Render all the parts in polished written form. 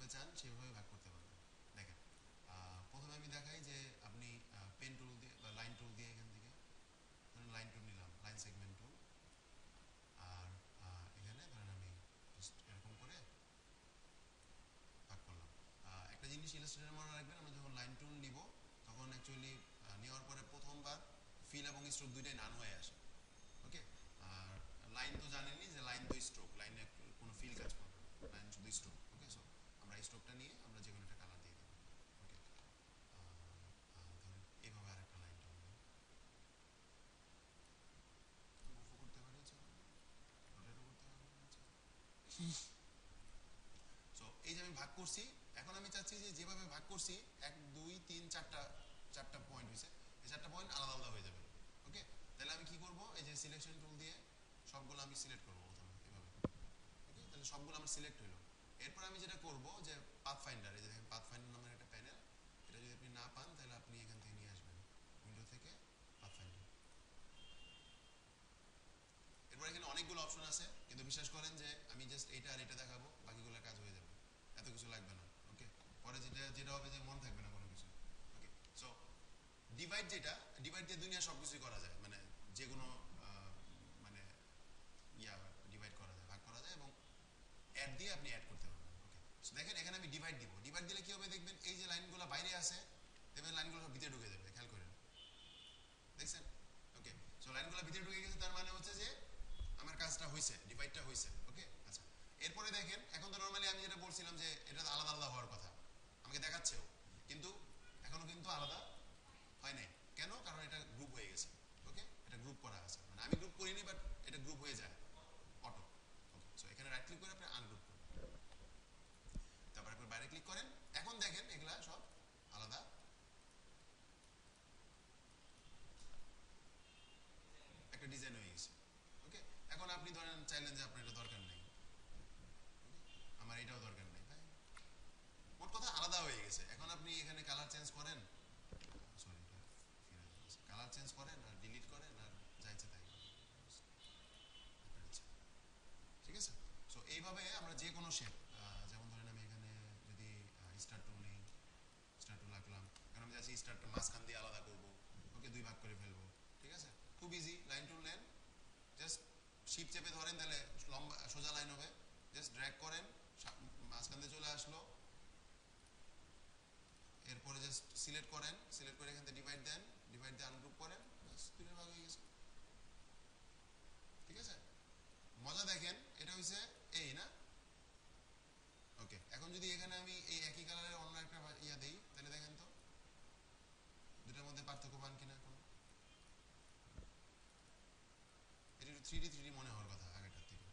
যেভাবে চান সেভাবে ভাগ করতে পারবেন। দেখেন প্রথমে আমি দেখাই যে আপনি পেন টুল দিয়ে বা লাইন টুল দিয়ে এখান থেকে ধরেন লাইন টুল নিলাম, লাইন সেগমেন্ট টুল, আর এখানে ধরেন আমি জাস্ট এরকম করে ভাগ করলাম। একটা জিনিস ইলাস্ট্রেটর মনে রাখবেন, আমরা যখন লাইন টুল নিব তখন অ্যাকচুয়ালি নেওয়ার পরে প্রথমবার ফিল এবং স্ট্রোক দুইটাই নান হয়ে আসে। ওকে, আর লাইন তো জানেনই যে লাইন তো স্ট্রোক, লাইনে কোনো ফিল কাজ করবে না, লাইন শুধু স্ট্রোক। ওকে, সো আমরা স্ট্রোকটা নিয়ে আমরা যে কোনো একটা কালার দিয়ে দেবো। ওকে, ধরেন এইভাবে আরেকটা লাইন টুল নিই, মুভও করতে পারি, রোটেটও করতে পারি। সো এই যে আমি ভাগ করছি, এখন আমি চাচ্ছি যে যেভাবে ভাগ করছি 1 2 3 4টা চারটা পয়েন্ট হয়েছে, এই চারটা পয়েন্ট আলাদা আলাদা হয়ে যাবে। ওকে, তাহলে আমি কি করব, এই যে সিলেকশন টুল দিয়ে সবগুলো আমি সিলেক্ট করব প্রথমে এভাবে। ওকে, তাহলে সবগুলো আমার সিলেক্ট হলো। এরপর আমি যেটা করব যে পাথ ফাইন্ডার, এই যে দেখেন পাথ ফাইন্ডার নামের একটা প্যানেল, এটা যদি আপনি না পান তাহলে আপনি এখান থেকে নিয়ে আসবেন উইন্ডো থেকে পাথ ফাইন্ডার। এরপর এখানে অনেকগুলো অপশন আছে, কিন্তু বিশ্বাস করেন যে আমি জাস্ট এইটা আর এটা দেখাবো, বাকিগুলো কাজ হয়ে যাবে, এত কিছু লাগবে না। ওকে, পরে যেটা যেটা হবে যে মন থাকবে না কোনো কিছু। ওকে, সো ডিভাইড, যেটা ডিভাইড দিয়ে দুনিয়া সব কিছুই করা যায়, মানে যে কোনো মানে ইয়া ডিভাইড করা যায়, ভাগ করা যায়, এবং অ্যাড দিয়ে আপনি অ্যাড করতে পারবেন। ওকে, সো দেখেন এখানে আমি ডিভাইড দিব, ডিভাইড দিলে কি হবে দেখবেন, এই যে লাইনগুলো বাইরে আছে দেখবেন লাইনগুলো সব ভিতরে ঢুকে যাবে, খেয়াল করেন, দেখছেন? ওকে, সো লাইনগুলো ভিতরে ঢুকে গেছে, তার মানে হচ্ছে যে আমার কাজটা হয়েছে, ডিভাইডটা হয়েছে। ওকে, আচ্ছা, এরপরে দেখেন এখন তো নর্মালি আমি যেটা বলছিলাম যে এটা আলাদা আলাদা হওয়ার কথা, আমাকে দেখাচ্ছেও, কিন্তু এখনো কিন্তু আলাদা হয় নাই। কেন? কারণ এটা গ্রুপ হয়ে গেছে। ওকে, এটা গ্রুপ করা আছে, মানে আমি গ্রুপ করিনি, বাট এটা গ্রুপ হয়ে যায় অটো। ওকে, সো এখানে রাইট ক্লিক করে আপনি আনগ্রুপ করুন, তারপর আপনি বাইরে ক্লিক করেন, এখন দেখেন এগুলা সব আলাদা একটা ডিজাইন হয়ে গেছে। ওকে, এখন আপনি ধরেন চাইলেন যে আপনার এটা দরকার নেই, আমার এটাও দরকার নেই, তাই মোট কথা আলাদা হয়ে গেছে। এখন আপনি এখানে কালার চেঞ্জ করেন, সরি কালার চেঞ্জ করেন আর ডিলিট করেন আর যা ইচ্ছে তাই করেন, ঠিক আছে? সো এইভাবে আমরা যে কোনো শেপ, যেমন ধরেন আমি এখানে যদি স্টার টুল নিই, স্টার টুল আঁকলাম, কারণ আমি চাচ্ছি স্টারটা মাঝখান দিয়ে আলাদা করবো। ওকে, দুই ভাগ করে ফেলবো, ঠিক আছে? খুব ইজি, লাইন টুল নেন, জাস্ট শিপ চেপে ধরেন, তাহলে লম্বা সোজা লাইন হবে, জাস্ট ড্র্যাগ করেন, মাঝখান দিয়ে চলে আসলো, এরপরে জাস্ট সিলেক্ট করেন, সিলেক্ট করে এখান থেকে ডিভাইড দেন, ডিভাইড দিয়ে আনগ্রুপ করেন, বাস দুইটা ভাগ হয়ে গেছে, ঠিক আছে? মজা দেখেন, এটা হচ্ছে এই না। ওকে, এখন যদি এখানে আমি এই একই কালারের অন্য একটা ইয়া দেই, তাহলে দেখেন তো দুটার মধ্যে পার্থক্য পান কিনা কোনো? এটা একটু থ্রি ডি মনে হওয়ার কথা আগেরটার থেকে,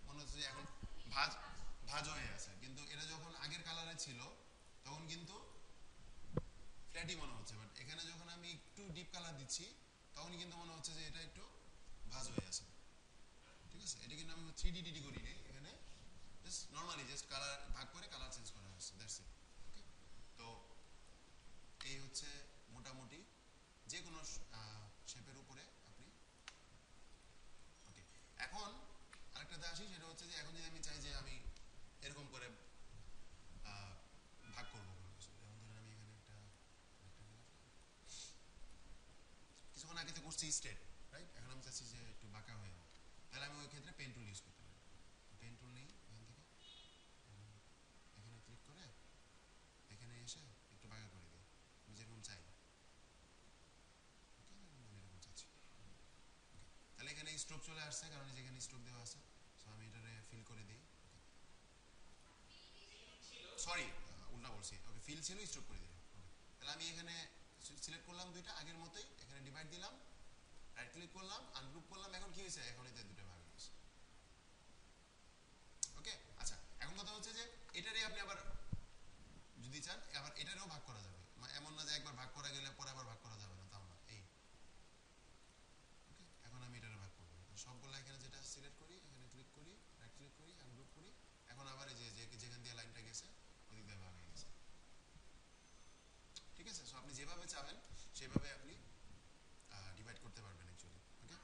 মনে হচ্ছে যে এখন ভাজ ভাজ হয়ে আছে, কিন্তু এটা যখন আগের কালারে ছিল তখন কিন্তু ফ্ল্যাটই মনে হচ্ছে, বাট এখানে যখন আমি একটু ডিপ কালার দিচ্ছি তখন কিন্তু মনে হচ্ছে যে এটা একটু ভাজ হয়ে আছে, ঠিক আছে? এটা কিন্তু আমি থ্রি ডি করি নি, এখানে জাস্ট নর্মালি জাস্ট কালার ভাগ করে কালার চেঞ্জ করা হয়েছে, দ্যাটস ইট। ওকে, তো এই হচ্ছে মোটামুটি যে কোনো শেপের উপরে আপনি। ওকে, এখন আরেকটাতে আসি, সেটা হচ্ছে যে এখন যদি আমি চাই যে আমি এরকম করে ভাগ করবো কোনো কিছু, যেমন ধরেন আমি এখানে একটা কিছুক্ষণ আগে তো করছি স্ট্রেট, রাইট? এখন আমি চাচ্ছি যে একটু বাঁকা হয়ে যাবে, তাহলে আমি ওই ক্ষেত্রে পেন টুল ইউজ করতে পারি। পেন টুল নেই এখান থেকে, এখানে ক্লিক করে এখানে এসে একটু বাঁকা করে দিই, আমি যেরকম চাই। ওকে, আমি এরকম চাচ্ছি। ওকে, তাহলে এখানে স্ট্রোক চলে আসছে, কারণ যেখানে স্ট্রোক দেওয়া আছে, সো আমি এটারে ফিল করে দিই। সরি, উল্টা বলছি। ওকে, ফিল ছিল, স্ট্রোক করে দিলাম। ওকে, তাহলে আমি এখানে সিলেক্ট করলাম দুইটা আগের মতোই, এখানে ডিভাইড দিলাম, রাইট ক্লিক করলাম, আনগ্রুপ করলাম, এখন কি হয়েছে, এখন এতে দুটো ভাগ হয়ে গেছে। ওকে, আচ্ছা, এখন কথা হচ্ছে যে এটারই আপনি আবার যদি চান আবার এটারও ভাগ করা যাবে, এমন না যে একবার ভাগ করা গেলে পরে আবার ভাগ করা যাবে না, তাও না। এই ওকে, এখন আমি এটারও ভাগ করবো, সবগুলো এখানে যেটা সিলেক্ট করি, এখানে ক্লিক করি, রাইট ক্লিক করি, আনগ্রুপ করি, এখন আবার এই যে যেখান দিয়ে লাইনটা গেছে ওদিক দিয়ে ভাগ হয়ে গেছে, ঠিক আছে? সো আপনি যেভাবে চাবেন সেভাবে আপনি ডিভাইড করতে পারবেন অ্যাকচুয়ালি। ওকে,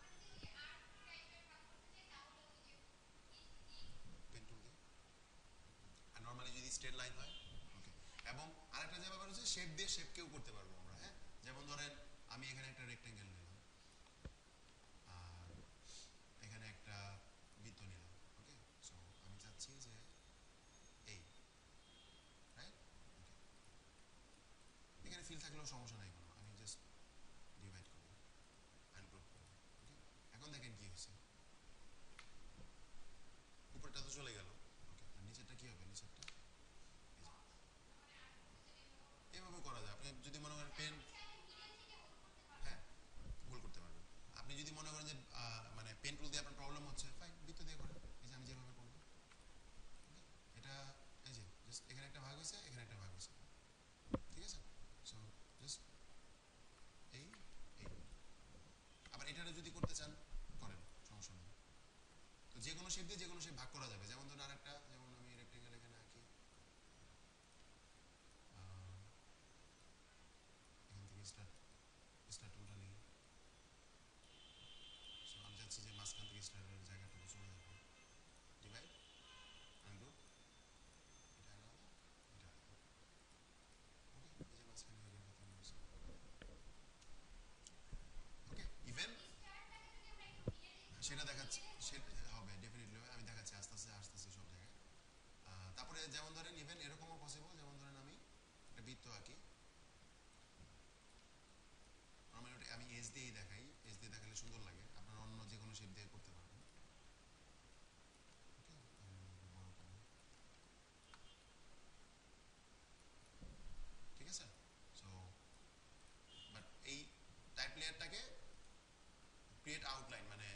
স্ট্রেট লাইন হয়। ওকে, এবং আরেকটা যে ব্যাপার হচ্ছে শেপ দিয়ে শেপকেও করতে পারবো আমরা। হ্যাঁ, যেমন ধরেন আমি এখানে একটা রেক্টেঙ্গেল নিলাম আর এখানে একটা বৃত্ত নিলাম। ওকে, সো আমি চাচ্ছি যে এই রাইট, এখানে ফিল থাকলেও সমস্যা নাই কোনো, আমি জাস্ট ডিভাইড করবো, আনগ্রুপ করবো। ওকে, এখন দেখেন কি হয়েছে, উপরটা তো চলে গেল। ওকে, আর নিচেরটা কি হবে, নিচেরটা এভাবে করা যায়। আপনি যদি মনে করেন পেন, হ্যাঁ ভুল করতে পারবেন। আপনি যদি মনে করেন যে মানে পেন টুল দিয়ে আপনার প্রবলেম হচ্ছে, ফাইন বৃত্ত দিয়ে করেন, এই যে আমি যেভাবে করবো। এটা এই যে জাস্ট এখানে একটা ভাগ হয়েছে, এখানে একটা ভাগ হয়েছে, ঠিক আছে। সো জাস্ট এই এই আবার এটারও যদি করতে চান করেন, সমস্যা নেই। তো যে কোনো শেপ দিয়ে যে কোনো শেপ ভাগ করা যাবে। যেমন ধরুন আরেকটা, যেমন আমি রেক্টেঙ্গেল এখানে আঁকি, এখান থেকে স্টার্ট স্টার্ট টুলটা নিই। সো আমি চাচ্ছি যে মাঝখান থেকে স্টার্টের জায়গাটুকু চলে যাবে, ডিভাইড আনগ্রুপ, এটা আলাদা, এটা আলাদা। ওকে, এই যে মাঝখানে হয়ে গেল। ওকে, ইভেন সেটা দেখাচ্ছি, সেটা হবে ডেফিনেটলি হবে, আমি দেখাচ্ছি আস্তে আস্তে আস্তে আস্তে সব জায়গায়। তারপরে যেমন ধরেন ইভেন এরকমও পসিবল, যেমন ধরেন আমি একটা বৃত্ত আঁকি, নর্মালি আমি এজ দিয়েই দেখাই, এজ দিয়ে দেখালে সুন্দর লাগে, আপনারা অন্য যে কোনো শেপ দিয়ে করতে পারবেন। ওকে, বড় করে, ঠিক আছে। সো বাট এই টাইপ লেয়ারটাকে ক্রিয়েট আউটলাইন মানে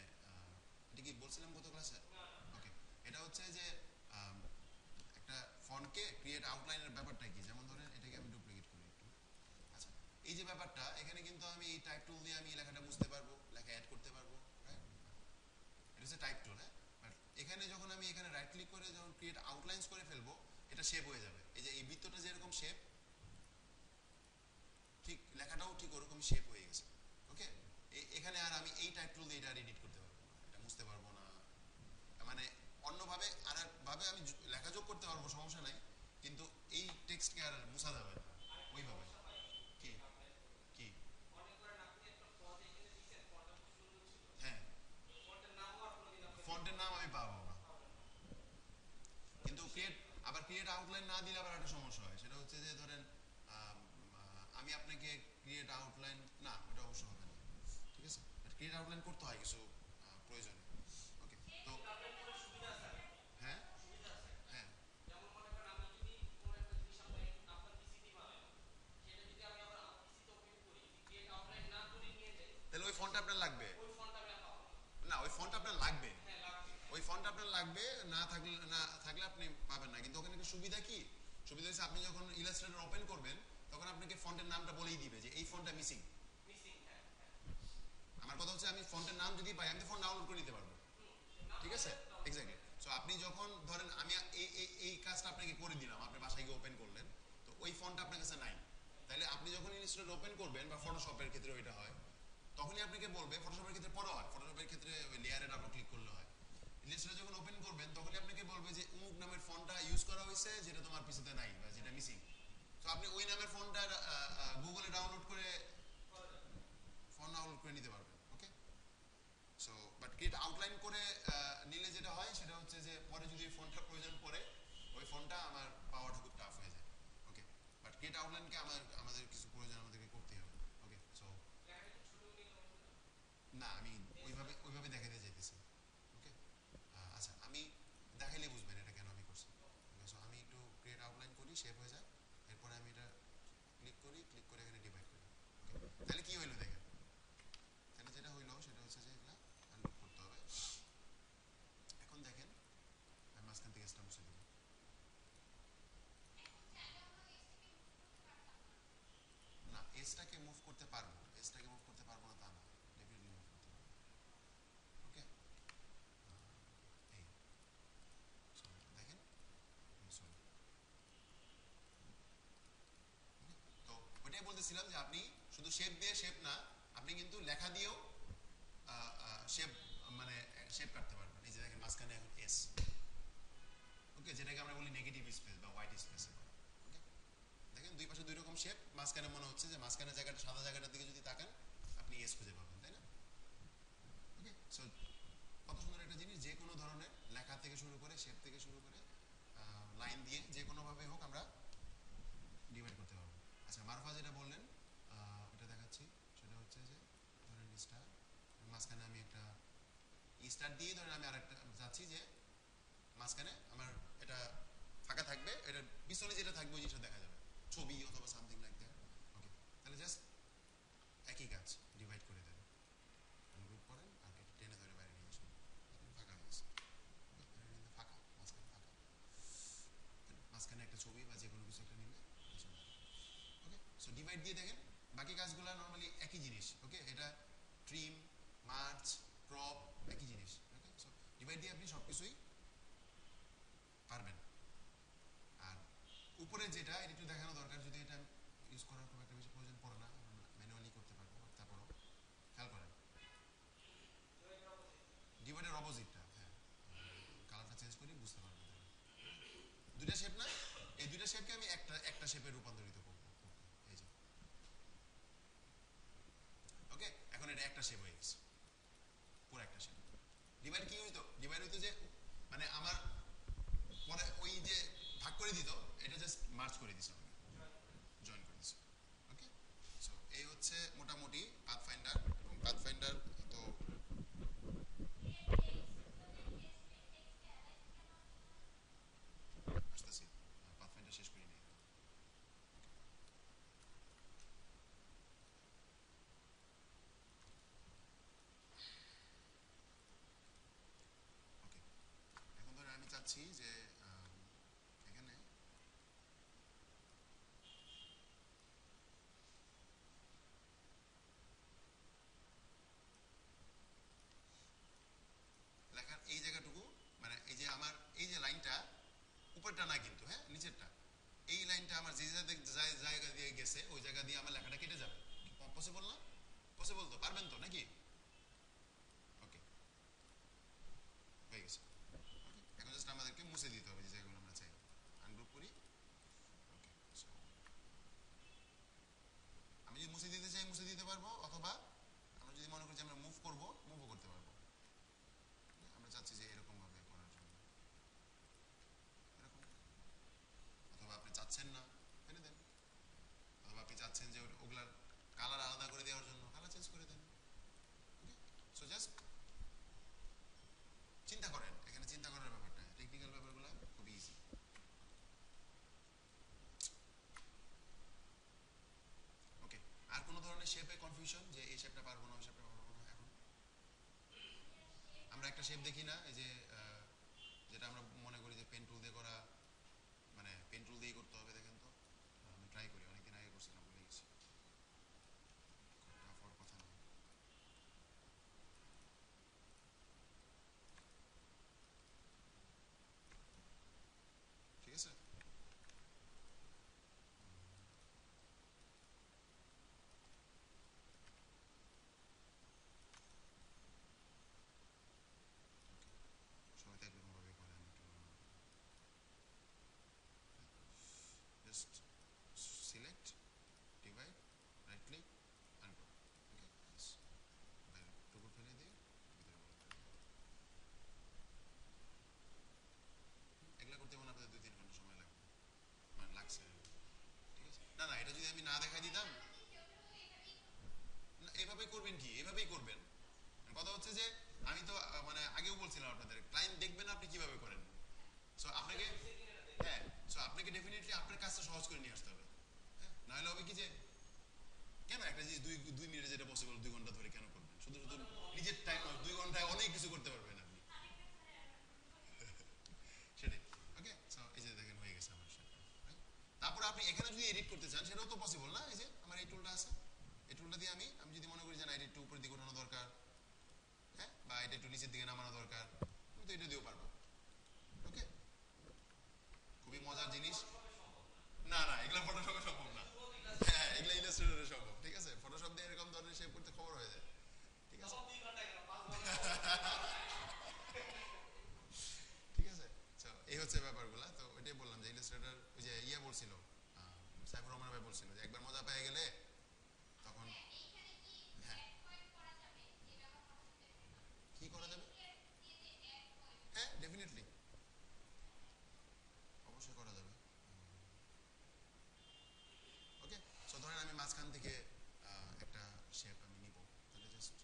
এটা কি বলছিলাম গত ক্লাসে? ওকে, এটা হচ্ছে যে একটা ফন্টকে ক্রিয়েট আউটলাইনের ব্যাপারটা কি, যেমন ধরেন এটাকে আমি ডুপ্লিকেট করি একটু। আচ্ছা, এই যে ব্যাপারটা এখানে কিন্তু আমি এই টাইপ টুল দিয়ে আমি লেখাটা বুঝতে পারবো, লেখা অ্যাড করতে পারবো, রাইট? এটা হচ্ছে টাইপ টুল। হ্যাঁ, বাট এখানে যখন আমি এখানে রাইট ক্লিক করে যখন ক্রিয়েট আউটলাইন্স করে ফেলবো, এটা শেপ হয়ে যাবে। এই যে এই বৃত্তটা যেরকম শেপ, ঠিক লেখাটাও ঠিক ওরকমই শেপ হয়ে গেছে। ওকে, এখানে আর আমি এই টাইপ টুল দিয়ে এটা এডিট করতে পারবো না, এটা মুছতে পারবো না, মানে অন্যভাবে আর ভাবে আমি লেখা যোগ করতে পারবো, সমস্যা নাই, কিন্তু এই টেক্সটকে আর মুছা যাবে না ওইভাবে। কি কি হ্যাঁ, ফন্টের নাম আমি পাবো না, কিন্তু ক্রিয়েট, আবার ক্রিয়েট আউটলাইন না দিলে আবার একটা সমস্যা হয়, সেটা হচ্ছে যে ধরেন আমি আপনাকে ক্রিয়েট আউটলাইন, না ওটা অবশ্য হবে না, ঠিক আছে। ক্রিয়েট আউটলাইন করতে হয় কিছু প্রয়োজনে। ওকে, তো হ্যাঁ হ্যাঁ, তাহলে ওই ফন্টটা আপনার লাগবে, না ওই ফন্ট আপনার লাগবে, ওই ফন্ট আপনার লাগবে, না থাকলে না থাকলে আপনি পাবেন না। কিন্তু ওখানে একটা সুবিধা কি, সুবিধা হচ্ছে আপনি যখন ইলাস্ট্রেটর ওপেন করবেন তখন আপনাকে ফন্টের নামটা বলেই দিবে যে এই ফন্টটা মিসিং। আমার কথা হচ্ছে আমি ফন্টের নাম যদি পাই আমি তো ফন্ট ডাউনলোড করে নিতে পারবো, ঠিক আছে, এক্স্যাক্টলি। সো আপনি যখন ধরেন আমি এই এই কাজটা আপনাকে করে দিলাম, আপনি বাসায় গিয়ে ওপেন করলেন, তো ওই ফন্টটা আপনার কাছে নাই, তাহলে আপনি যখন ইনস্টলেটর ওপেন করবেন বা ফটোশপের ক্ষেত্রে ওইটা হয়, তখনই আপনাকে বলবে, ফটোশপের ক্ষেত্রে পরে হয়, ফটোশপের ক্ষেত্রে ওই লেয়ারে ডাবল ক্লিক করলে হয়। ইনস্টলেটর যখন ওপেন করবেন তখনই আপনাকে বলবে যে অমুক নামের ফন্টটা ইউজ করা হয়েছে যেটা তোমার পিসিতে নাই বা যেটা মিসিং। তো আপনি ওই নামের ফন্টটা গুগলে ডাউনলোড করে ফন্ট ডাউনলোড করে নিতে পারবেন। ওকে, সো বাট ক্রিয়েট আউটলাইন করে নিলে যেটা হয় সেটা হচ্ছে যে পরে যদি ওই ফোনটা প্রয়োজন পড়ে, ওই ফোনটা আমার পাওয়াটা খুব টাফ হয়ে যায়। ওকে, বাট ক্রিয়েট আউটলাইনকে আমাদের কিছু প্রয়োজন আমাদেরকে করতেই হবে। ওকে, সো না আমি ওইভাবে ওইভাবে দেখাতে চাইতেছি। ওকে, আচ্ছা আমি দেখাইলে বুঝবেন এটা কেন আমি করছি। ওকে, সো আমি একটু ক্রিয়েট আউটলাইন করি, শেপ হয়ে যায়, এরপরে আমি এটা ক্লিক করি, ক্লিক করে এখানে ডিভাইড করি। ওকে, তাহলে কি হইলো দেখেন, তাহলে যেটা হইলো সেটা হচ্ছে যে এগুলা আনলুক করতে হবে। এখন দেখেন আমি মাঝখান থেকে এসটা মুছে দিব। না এসটাকে মুভ করতে পারবো, এসটাকে মুভ করতে পারবো না তা না, ডেফিনেটলি মুভ করতে পারবো। ওকে, এই সরি দেখেন, সরি। তো ওইটাই বলতেছিলাম যে আপনি শুধু শেপ দিয়ে শেপ না, আপনি কিন্তু লেখা দিয়েও শেপ মানে শেপ কাটতে পারবেন। এই যে দেখেন মাঝখানে এখন এস। ওকে, যেটাকে আমরা বলি নেগেটিভ স্পেস বা হোয়াইট স্পেসে। ওকে, দেখেন দুই পাশে দুই রকম শেপ, মাঝখানে মনে হচ্ছে যে মাঝখানে জায়গাটা, সাদা জায়গাটার দিকে যদি তাকান আপনি এস খুঁজে পাবেন, তাই না? ওকে, সো কত সুন্দর একটা জিনিস, যে কোনো ধরনের লেখা থেকে শুরু করে শেপ থেকে শুরু করে লাইন দিয়ে যে কোনোভাবে হোক আমরা ডিভাইড করতে পারবো। আচ্ছা, মারফা যেটা বললেন এটা দেখাচ্ছি, সেটা হচ্ছে যে ধরেন স্টার, মাঝখানে আমি একটা স্টার দিয়ে ধরেন আমি আরেকটা যাচ্ছি যে মাঝখানে আমার এটা ফাঁকা থাকবে, এটা পিছনে যেটা থাকবে ওই জিনিসটা দেখা যাবে, ছবি অথবা সামথিং লাইক দ্যাট। ওকে, তাহলে জাস্ট একই কাজ, ডিভাইড করে দেন, গ্রুপ করেন আর এটা টেনে ধরে বাইরে নিয়ে আসুন, ফাঁকা হয়ে গেছে। ফাঁকা, মাঝখানে ফাঁকা, মাঝখানে একটা ছবি বা যে কোনো কিছু একটা নিলে। ওকে, সো ডিভাইড দিয়ে দেখেন বাকি কাজগুলো নর্মালি একই জিনিস। ওকে, এটা ট্রিম, মার্চ, ক্রপ একই জিনিস। ওকে, সো ডিভাইড দিয়ে আপনি সব কিছুই পারবেন। আর উপরে যেটা এটা একটু দেখানো দরকার, যদি এটা ইউজ করার খুব একটা বেশি প্রয়োজন পড়ে না, ম্যানুয়ালি করতে পারবো, তারপরও খেয়াল করেন ডিভাইডের অপোজিটটা। হ্যাঁ, কালারটা চেঞ্জ করি বুঝতে পারবেন। দুইটা শেপ না, এই দুইটা শেপকে আমি একটা একটা শেপে রূপান্তরিত করবো। এই যে ওকে, এখন এটা একটা শেপ হয়ে গেছে, পুরো একটা শেপ। ডিভাইড কি হইতো, ডিভাইড হইতো যে মানে আমার পরে ওই যে ভাগ করে দিত, এটা জাস্ট মার্জ করে দিছে, জয়েন করে দিছে। ওকে, সো এই হচ্ছে মোটামুটি পাথফাইন্ডার। এবং পাথফাইন্ডার তো আসতেছি, পাথফাইন্ডার শেষ করি নাই। ওকে, এখন ধরে আমি চাচ্ছি যে এখানে লেখার এই জায়গাটুকু, মানে এই যে আমার এই যে লাইনটা উপরটা না কিন্তু, হ্যাঁ নিচেরটা, এই লাইনটা আমার যে জায়গা দিয়ে গেছে ওই জায়গা দিয়ে আমার লেখাটা কেটে যাবে। পসিবল না? পসিবল তো, পারবেন তো নাকি? ওকে, হয়ে গেছে। ওকে, এখন জাস্ট আমাদেরকে মুছে দিতে হবে যে জায়গাগুলো আমরা চাই। আনগ্রুপ করি। ওকে, সো আমি যদি মুছে দিতে চাই মুছে দিতে পারবো, অথবা আমরা যদি মনে করি যে আমরা মুভ করবো, মুভও করতে পারবো। আমরা চাচ্ছি যে এরকম ভাবে করার জন্য, এরকম, অথবা আপনি চাচ্ছেন না ফেলে দেন, অথবা আপনি চাচ্ছেন যে ওগুলার কালার আলাদা করে দেওয়ার জন্য কালার চেঞ্জ করে দেন। ওকে, সো জাস্ট চিন্তা করেন, এখানে চিন্তা করার ব্যাপারটা, টেকনিক্যাল ব্যাপারগুলো খুবই ইজি। ওকে, আর কোনো ধরনের শেপে কনফিউশন যে এই শেপটা পারবো না ওই শেপটা পারবো না? এখন আমরা একটা শেপ দেখি না, এই যে যেটা আমরা মনে করি যে পেন টুল দিয়ে করা, মানে পেন টুল দিয়েই করতে হবে। দেখেন তো, আমি ট্রাই করি, অনেকদিন আগে করছিলাম, ভুলে গেছি, টাফ হওয়ার কথা না। ঠিক আছে, সবাই তো একরকম ভাবে করে, আমি একটু just select, divide, right click, ungroup. Okay, বাইরে টুকু ফেলে দিয়ে ভিতরে বলতে এগুলো করতে মনে আপনাদের 2-3 ঘন্টা সময় লাগবে, মানে লাগছে। ঠিক আছে, না না, এটা যদি আমি না দেখাই দিতাম, না এভাবেই করবেন, কি এভাবেই করবেন। কথা হচ্ছে যে আমি তো মানে আগেও বলছিলাম আপনাদের, ক্লায়েন্ট দেখবেন আপনি কিভাবে করেন। সো আপনাকে, হ্যাঁ, সো আপনাকে ডেফিনেটলি আপনার কাজটা সহজ করে নিয়ে আসতে হবে। হ্যাঁ, নাহলে হবে কি যে কেন একটা জিনিস 2 মিনিটে যেটা পসিবল 2 ঘন্টা ধরে কেন করবেন? শুধু শুধু নিজের টাইম, 2 ঘন্টায় অনেক কিছু করতে পারবেন আপনি। সেটাই। ওকে, সো এই যে দেখেন হয়ে গেছে আমার সেটা। তারপরে আপনি এখানে যদি এডিট করতে চান সেটাও তো পসিবল না? এই যে আমার এই টুলটা আছে, এই টুলটা দিয়ে আমি আমি যদি মনে করি যে না এটা একটু উপরের দিকে ওঠানো দরকার, হ্যাঁ, বা এটা একটু নিচের দিকে নামানো দরকার, আমি তো এটা দিয়েও পারবো। ওকে, খুবই মজার জিনিস। না না, এগুলো ফটোশপে সম্ভব না। হ্যাঁ, এগুলো ইলাস্ট্রেটরে সম্ভব। ঠিক আছে, ফটোশপ দিয়ে এরকম ধরনের শেপ করতে খবর হয়ে যায়। ঠিক আছে, ঠিক আছে, এই হচ্ছে হচ্ছে ব্যাপারগুলো। তো ওইটাই বললাম যে ইলাস্ট্রেটর ওই যে ইয়ে বলছিল, সাইফুর রহমান ভাই বলছিল যে একবার মজা পেয়ে গেলে তখন। হ্যাঁ, কি করা যাবে? হ্যাঁ ডেফিনেটলি, অবশ্যই করা যাবে। ওকে, সো ধরেন আমি মাঝখান থেকে একটা শেপ আমি নিব, তাহলে জাস্ট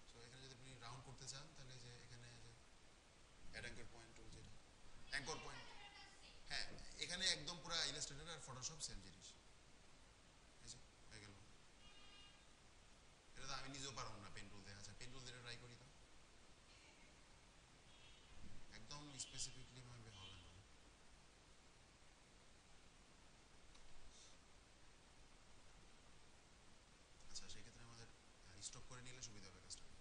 সো এখানে যদি আপনি রাউন্ড করতে চান তাহলে যে এখানে যে অ্যাড অ্যাঙ্কর পয়েন্ট টুল, যেটা অ্যাঙ্কর পয়েন্ট। হ্যাঁ, এখানে একদম পুরো ইলাস্ট্রেটর আর ফটোশপ সেম জিনিস। এই যে হয়ে গেল। এটা তো আমি নিজেও পারবো না পেন টুল দিয়ে। আচ্ছা পেন টুল দিয়ে ট্রাই করি তো। একদম স্পেসিফিকলি ভাবে হবে না। আচ্ছা সেক্ষেত্রে আমাদের স্টপ করে নিলে সুবিধা হবে কাজটা করতে।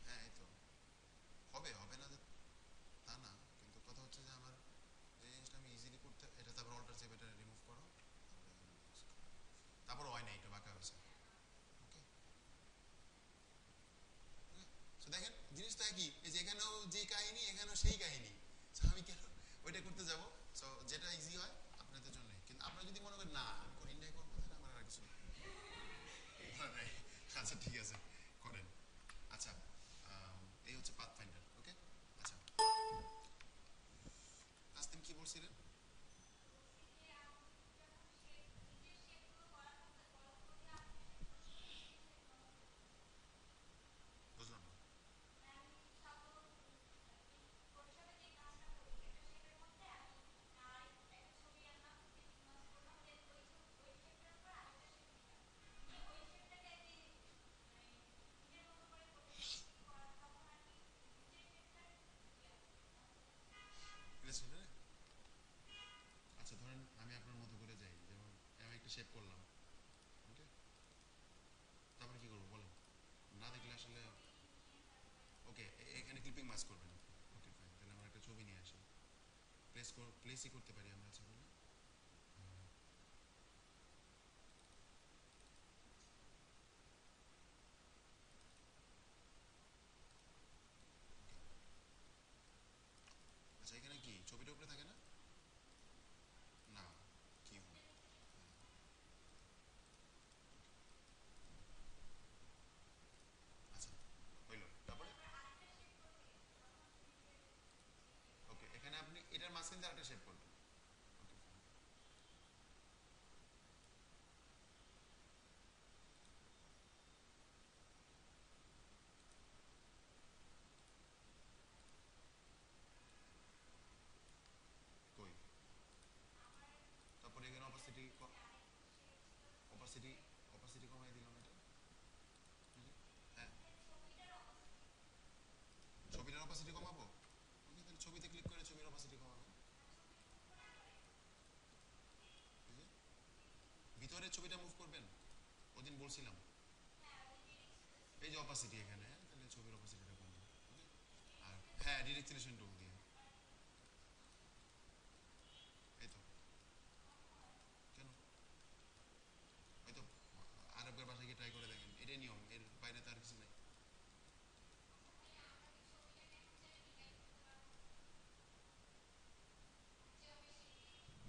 হ্যাঁ এই তো হবে, হবে না যে তা না, কিন্তু কথা হচ্ছে যে আমার যে জিনিসটা আমি ইজিলি করতে, এটা তারপর অল্টার চেপ এটা রিমুভ করো, তারপর হয় না, এটা বাঁকা হয়েছে। ওকে, সো দেখেন জিনিস তো একই, এই যে এখানেও যে কাহিনী এখানেও সেই কাহিনী। সো আমি কেন ওইটা করতে যাব? সো যেটা ইজি হয় আপনাদের জন্য। কিন্তু আপনারা যদি মনে করেন না আমি কঠিনটাই করবো, তাহলে আমার আর কিছু বলার নাই। আচ্ছা ঠিক আছে, করেন। আচ্ছা, এই হচ্ছে পাথ ফাইন্ডার। ওকে, আচ্ছা নাস্তিম কি বলছিলেন? বুঝলাম না। ইলাস্ট্রেটরে আচ্ছা ধরেন আমি আপনার মতো করে যাই, যেমন আমি একটা শেপ করলাম। ওকে, তারপরে কি করবো বলেন? না দেখলে আসলে। ওকে, এখানে ক্লিপিং মাস্ক করবেন আপনি। ওকে ফাইন, তাহলে আমরা একটা ছবি নিয়ে আসি। প্লেসই করতে পারি আমরা, আচ্ছা বলে। আচ্ছা এখানে কি ছবিটা উপরে থাকে না? না, কি হবে? আচ্ছা হইলো, তারপরে ওকে এখানে আপনি এটার মাঝখান দিয়ে আরেকটা শেপ করবেন। ওকে ফাইন, কই? তারপরে এখানে অপাসিটি অপাসিটি কমাই দিলাম এটা। এই যে, হ্যাঁ ছবিটার অপাসিটি কমাবো। ওকে, তাহলে ছবিতে ক্লিক করে ছবির অপাসিটি কমাবেন। এই যে ভিতরের ছবিটা মুভ করবেন, ওদিন বলছিলাম। এই যে অপাসিটি এখানে, হ্যাঁ, তাহলে ছবির অপাসিটিটা কমবে। ওকে, আর হ্যাঁ ডিরেকশন টুল দিয়ে। এই তো, কেন? হয়তো আরবের বাসায় গিয়ে ট্রাই করে দেখেন, এটাই নিয়ম, এর বাইরে তো আর কিছু নাই।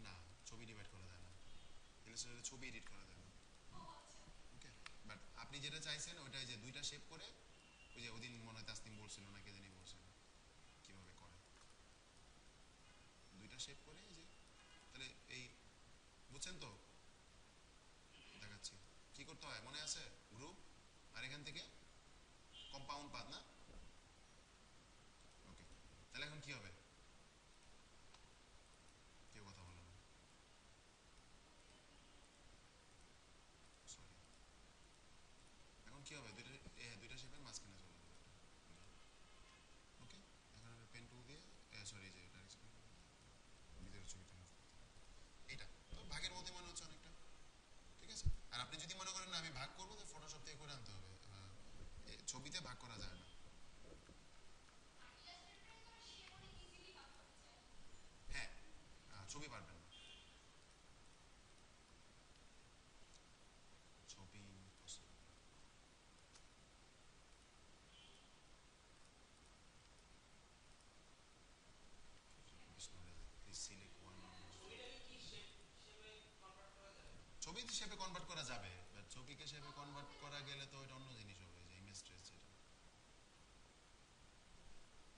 না, ছবি ডিভাইড করা যায় না, ইলাস্ট্রেটরে ছবি এডিট করা যায় না। ওকে, বাট আপনি যেটা চাইছেন ওইটাই যে দুইটা শেপ করে, ওই যে ওদিন মনে হয় তাসনিম বলছিল না কে জানি বলছিল কিভাবে করে, দুইটা শেপ করে এই যে, তাহলে এই বুঝছেন তো? দেখাচ্ছি কি করতে হয়, মনে আছে? গ্রুপ, আর এখান থেকে কম্পাউন্ড পাত না? ওকে, তাহলে এখন কি হবে? কেউ কথা বলে না, সরি। এখন কি হবে? দুইটা শেপের মাঝখানে চলে যাবে এটা। ওকে, এখন আমরা পেন টুল দিয়ে, সরি যে এটা ভিতরের ছবিটা মুভ করতে হবে। এইটা তো ভাগের মধ্যে মনে হচ্ছে অনেকটা। ঠিক আছে, আর আপনি যদি মনে করেন না আমি ভাগ করবো, তো ফটোশপ থেকে করে আনতে হবে। সার্কেল শেপে কনভার্ট করা গেলে তো এটা অন্য জিনিস হবে, যে ইমেজ ট্রেস যেটা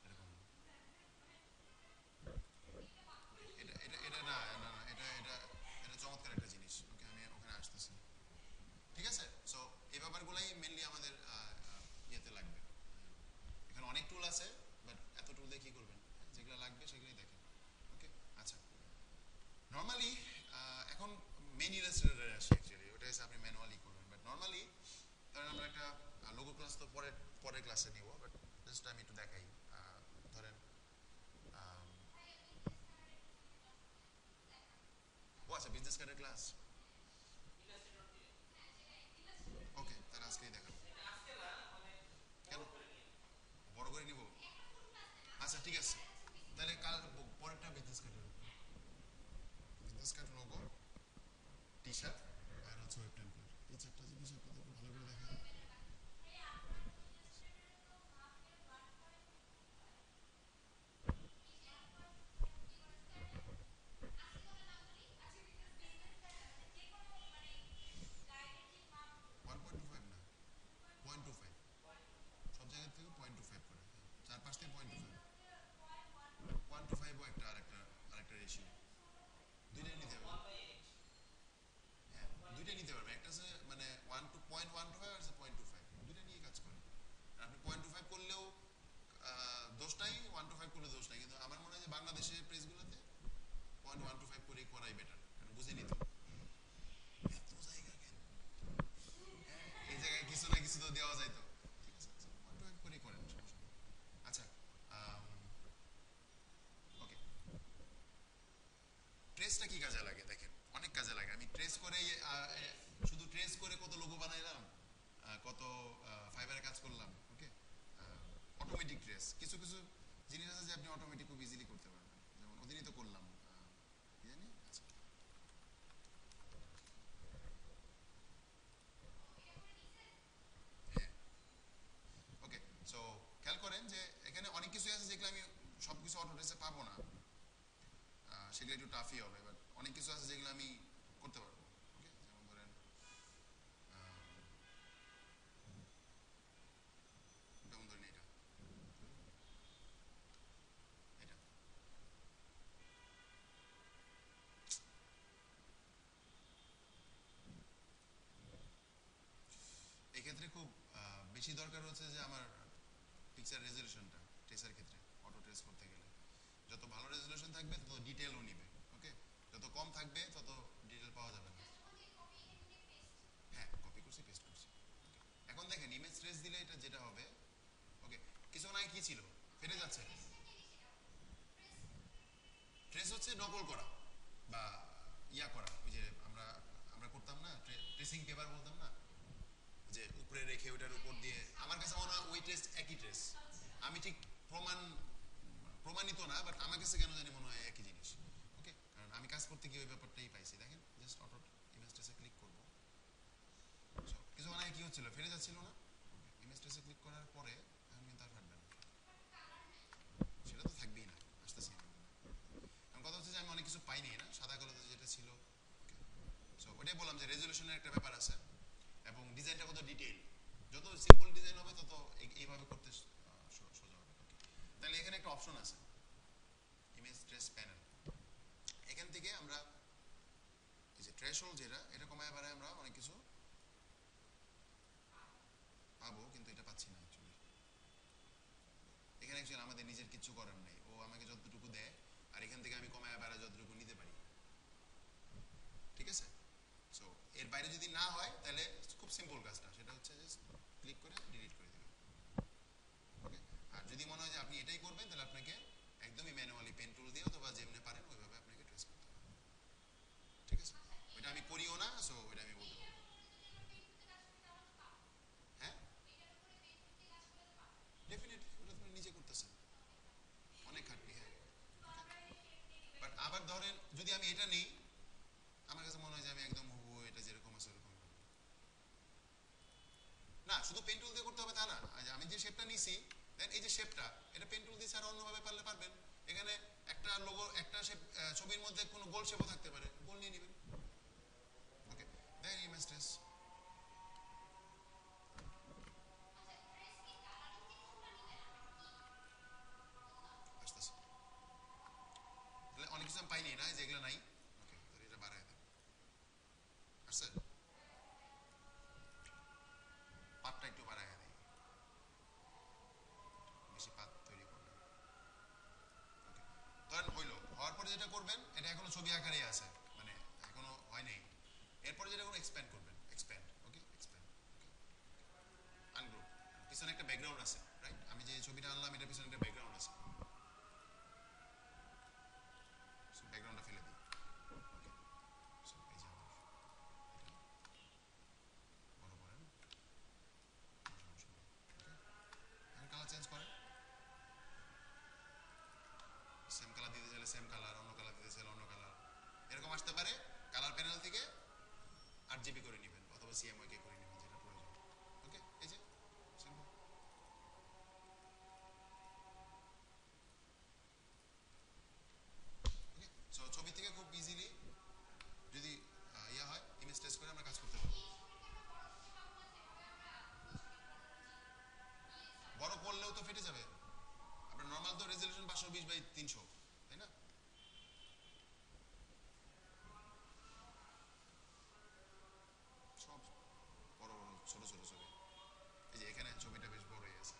এরকম। এটা এটা এটা না না না এটা এটা এটা চমৎকার একটা জিনিস। ওকে, আমি ওখানে আসতেছি। ঠিক আছে, সো এই ব্যাপারগুলোই মেনলি আমাদের ইয়েতে লাগবে। এখানে অনেক টুল আছে, বাট এত টুল দিয়ে কি করবেন? যেগুলো লাগবে সেগুলোই দেখেন। ওকে, আচ্ছা, নর্মালি এখন মেন ইলাস্ট্রেটরে আসি। অ্যাকচুয়ালি ওটা হচ্ছে আপনি ম্যানুয়ালি করবেন, বাট নর্মালি ধরেন আমরা একটা লোগো ক্লাস তো পরের ক্লাসে নিব, বাট জাস্ট আমি একটু দেখাই। ধরেন ও আচ্ছা, বিজনেস কার্ডের ক্লাস। ওকে, তাহলে আজকেই দেখাবো। কেন বড় করে নিব? আচ্ছা ঠিক আছে, তাহলে কাল পরেরটা বিজনেস কার্ডের উপর। Business card, logo, T shirt আর হচ্ছে ওয়েব টেমপ্লেট, এই চারটা জিনিস আপনাদেরকে ভালো করে দেখা। ওয়ান পয়েন্ট টু ফাইভ না, 0.25, সব জায়গা থেকে 0.25 করে, চার পাঁচ থেকে 0.25। 1 to 5 একটা আরেকটা আরেকটা রেশিও, দুইটাই নিতে হবে। হ্যাঁ, দুইটাই নিতে পারবে, একটা হচ্ছে মানে 1 to 0.125 আর 0.25, দুইটা নিয়ে কাজ করে। আর আপনি 0.25 করলেও দোষ নাই, 1 to 5 করলে দোষ নাই, কিন্তু আমার মনে হয় যে বাংলাদেশের প্রেসগুলোতে 0.125 করে করাই বেটার, কারণ বুঝে নিত এত জায়গা কেন, এই জায়গায় কিছু না কিছু তো দেওয়া যায় তো। ঠিক আছে, 0.25 করে করেন, সমস্যা নেই। আচ্ছা, ওকে, ট্রেসটা কি কাজে লাগে দেখেন, অনেক কাজে লাগে। আমি ট্রেস করে শুধু ট্রেস করে কত লোগো বানাইলাম, কত ফাইবারে কাজ করলাম। ওকে, অটোমেটিক ট্রেস, কিছু কিছু জিনিস আছে যে আপনি অটোমেটিক খুব ইজিলি করতে পারবেন, যেমন ওদিনই তো করলাম। কি জানি, আচ্ছা, হ্যাঁ, ওকে। সো খেয়াল করেন যে এখানে অনেক কিছু আছে যেগুলো আমি সব কিছু অটো ট্রেসে পাবো না, সেগুলো একটু টাফই হবে, বাট অনেক কিছু আছে যেগুলো আমি করতে পারবো। ওকে, যেমন ধরেন যেমন ধরেন এটা এক্ষেত্রে খুব বেশি দরকার হচ্ছে যে আমার পিকচার রেজলিউশনটা ট্রেসের ক্ষেত্রে, অটো ট্রেস করতে গেলে যত ভালো রেজলিউশন থাকবে তত ডিটেলও নিবে। ওকে, যত কম থাকবে তত ডিটেল পাওয়া যাবে না। হ্যাঁ, কপি করছি, পেস্ট করছি। এখন দেখেন ইমেজ ট্রেস দিলে এটা যেটা হবে, ওকে, কিছুক্ষণ আগে কি ছিল, ফেটে যাচ্ছে। ট্রেস হচ্ছে নকল করা বা ইয়া করা, ওই যে আমরা আমরা করতাম না, ট্রেসিং পেপার বলতাম না, যে উপরে রেখে ওটার উপর দিয়ে, আমার কাছে মনে হয় ওই ট্রেস একই ট্রেস। আমি ঠিক প্রমাণ প্রমাণিত না, বাট আমার কাছে কেন জানি মনে হয় একই জিনিস। ওকে, কারণ আমি কাজ করতে গিয়ে ওই ব্যাপারটাই পাইছি। দেখেন জাস্ট অটো ইমেজ ট্রেসে ক্লিক করবো, কিছু মানে কি হচ্ছিল, ফেটে যাচ্ছিল না। ইমেজ ট্রেসে ক্লিক করার পরে এখন কিন্তু আর ফাটবে না, সেটা তো থাকবেই না। আসতেছি আমি, এখন কথা হচ্ছে যে আমি অনেক কিছু পাইনি না, সাদা কালোতে যেটা ছিল। সো ওটাই বললাম যে রেজলিউশনের একটা ব্যাপার আছে, এবং ডিজাইনটা কত ডিটেইল, যত সিম্পল ডিজাইন হবে তত এইভাবে করতে সোজা হবে। তাহলে এখানে একটা অপশন আছে, ইমেজ ট্রেস প্যানেল। এখান থেকে আমরা এই যে থ্রেশহোল্ড যেটা, এটা কমায় বাড়ায় আমরা অনেক কিছু পাবো, কিন্তু এটা পাচ্ছি না অ্যাকচুয়ালি। এখানে অ্যাকচুয়ালি আমাদের নিজের কিছু করার নেই, ও আমাকে যতটুকু দেয় আর এখান থেকে আমি কমায় বাড়ায় যতটুকু নিতে পারি। ঠিক আছে, সো এর বাইরে যদি না হয় তাহলে খুব সিম্পল কাজটা, সেটা হচ্ছে জাস্ট ক্লিক করে ডিলিট করে দিবেন। ওকে, আর যদি মনে হয় যে আপনি এটাই করবেন, তাহলে আপনাকে একদমই ম্যানুয়ালি পেন টুল দিয়ে অথবা যেমনি পারেন ওইভাবে আপনাকে ট্রেস করতে হবে। ঠিক আছে, ওইটা আমি করিও না, সো ওইটা আমি বলতে পারবো। হ্যাঁ, ডেফিনেটলি ওটা আপনি নিজে করতেছেন, অনেক খাটনি। হ্যাঁ, বাট আবার ধরেন যদি আমি এটা নেই, আমার কাছে মনে হয় যে আমি একদম হুবহু এটা যেরকম আছে ওরকম না। শুধু পেন টুল দিয়ে করতে হবে তা না, আমি যে শেপটা নিছি, দেন এই যে শেপটা, এটা পেন টুল দিয়ে ছাড়া অন্যভাবে পারলে পারবেন। এখানে একটা লোগো, একটা শেপ, ছবির মধ্যে কোনো গোল শেপও থাকতে পারে, গোল নিয়ে নেবেন। ওকে, দেন ইমেজ ট্রেস, নাই, যেগুলো নাই ওকে তাহলে এটা বাড়ায় দেন। আসছে পাতটা একটু বাড়ায় দেয়, বেশি পাত তৈরি করবেন। ওকে ধরেন হইলো, হওয়ার পরে যেটা করবেন, এটা এখনো ছবি আকারেই আছে, মানে এখনো হয় নাই। এরপরে যেটা করবেন এক্সপ্যান্ড করবেন, এক্সপ্যান্ড ওকে এক্সপ্যান্ড ওকে আনগ্রুপ। পিছনে একটা ব্যাকগ্রাউন্ড আছে রাইট, আমি যে ছবিটা আনলাম এটার পিছনে একটা ব্যাকগ্রাউন্ড আছে, ব্যাকগ্রাউন্ডটা ফেলে দিই। ওকে সো এই যে আমার এটা বড় করেন, সমস্যা নেই। ওকে এখন কালার চেঞ্জ করেন, সেম কালার দিতে চাইলে সেম কালার, অন্য কালার দিতে চাইলে অন্য কালার, এরকম আসতে পারে। কালার প্যানেল থেকে 8 GB করে নেবেন অথবা CMYK করে নেবেন যেটা প্রয়োজন। ওকে এই যে সিম্পল। ওকে সো ছবি থেকে খুব ইজিলি যদি ইয়া হয় ইমেজ টেস্ট করে আমরা কাজ করতে পারবো। বড় করলেও তো ফেটে যাবে, আপনার নর্মাল তো রেজলিউশন 520x300 তাই না? সব বড় বড় ছোট ছোট ছবি, এই যে এখানে ছবিটা বেশ বড় হয়ে গেছে।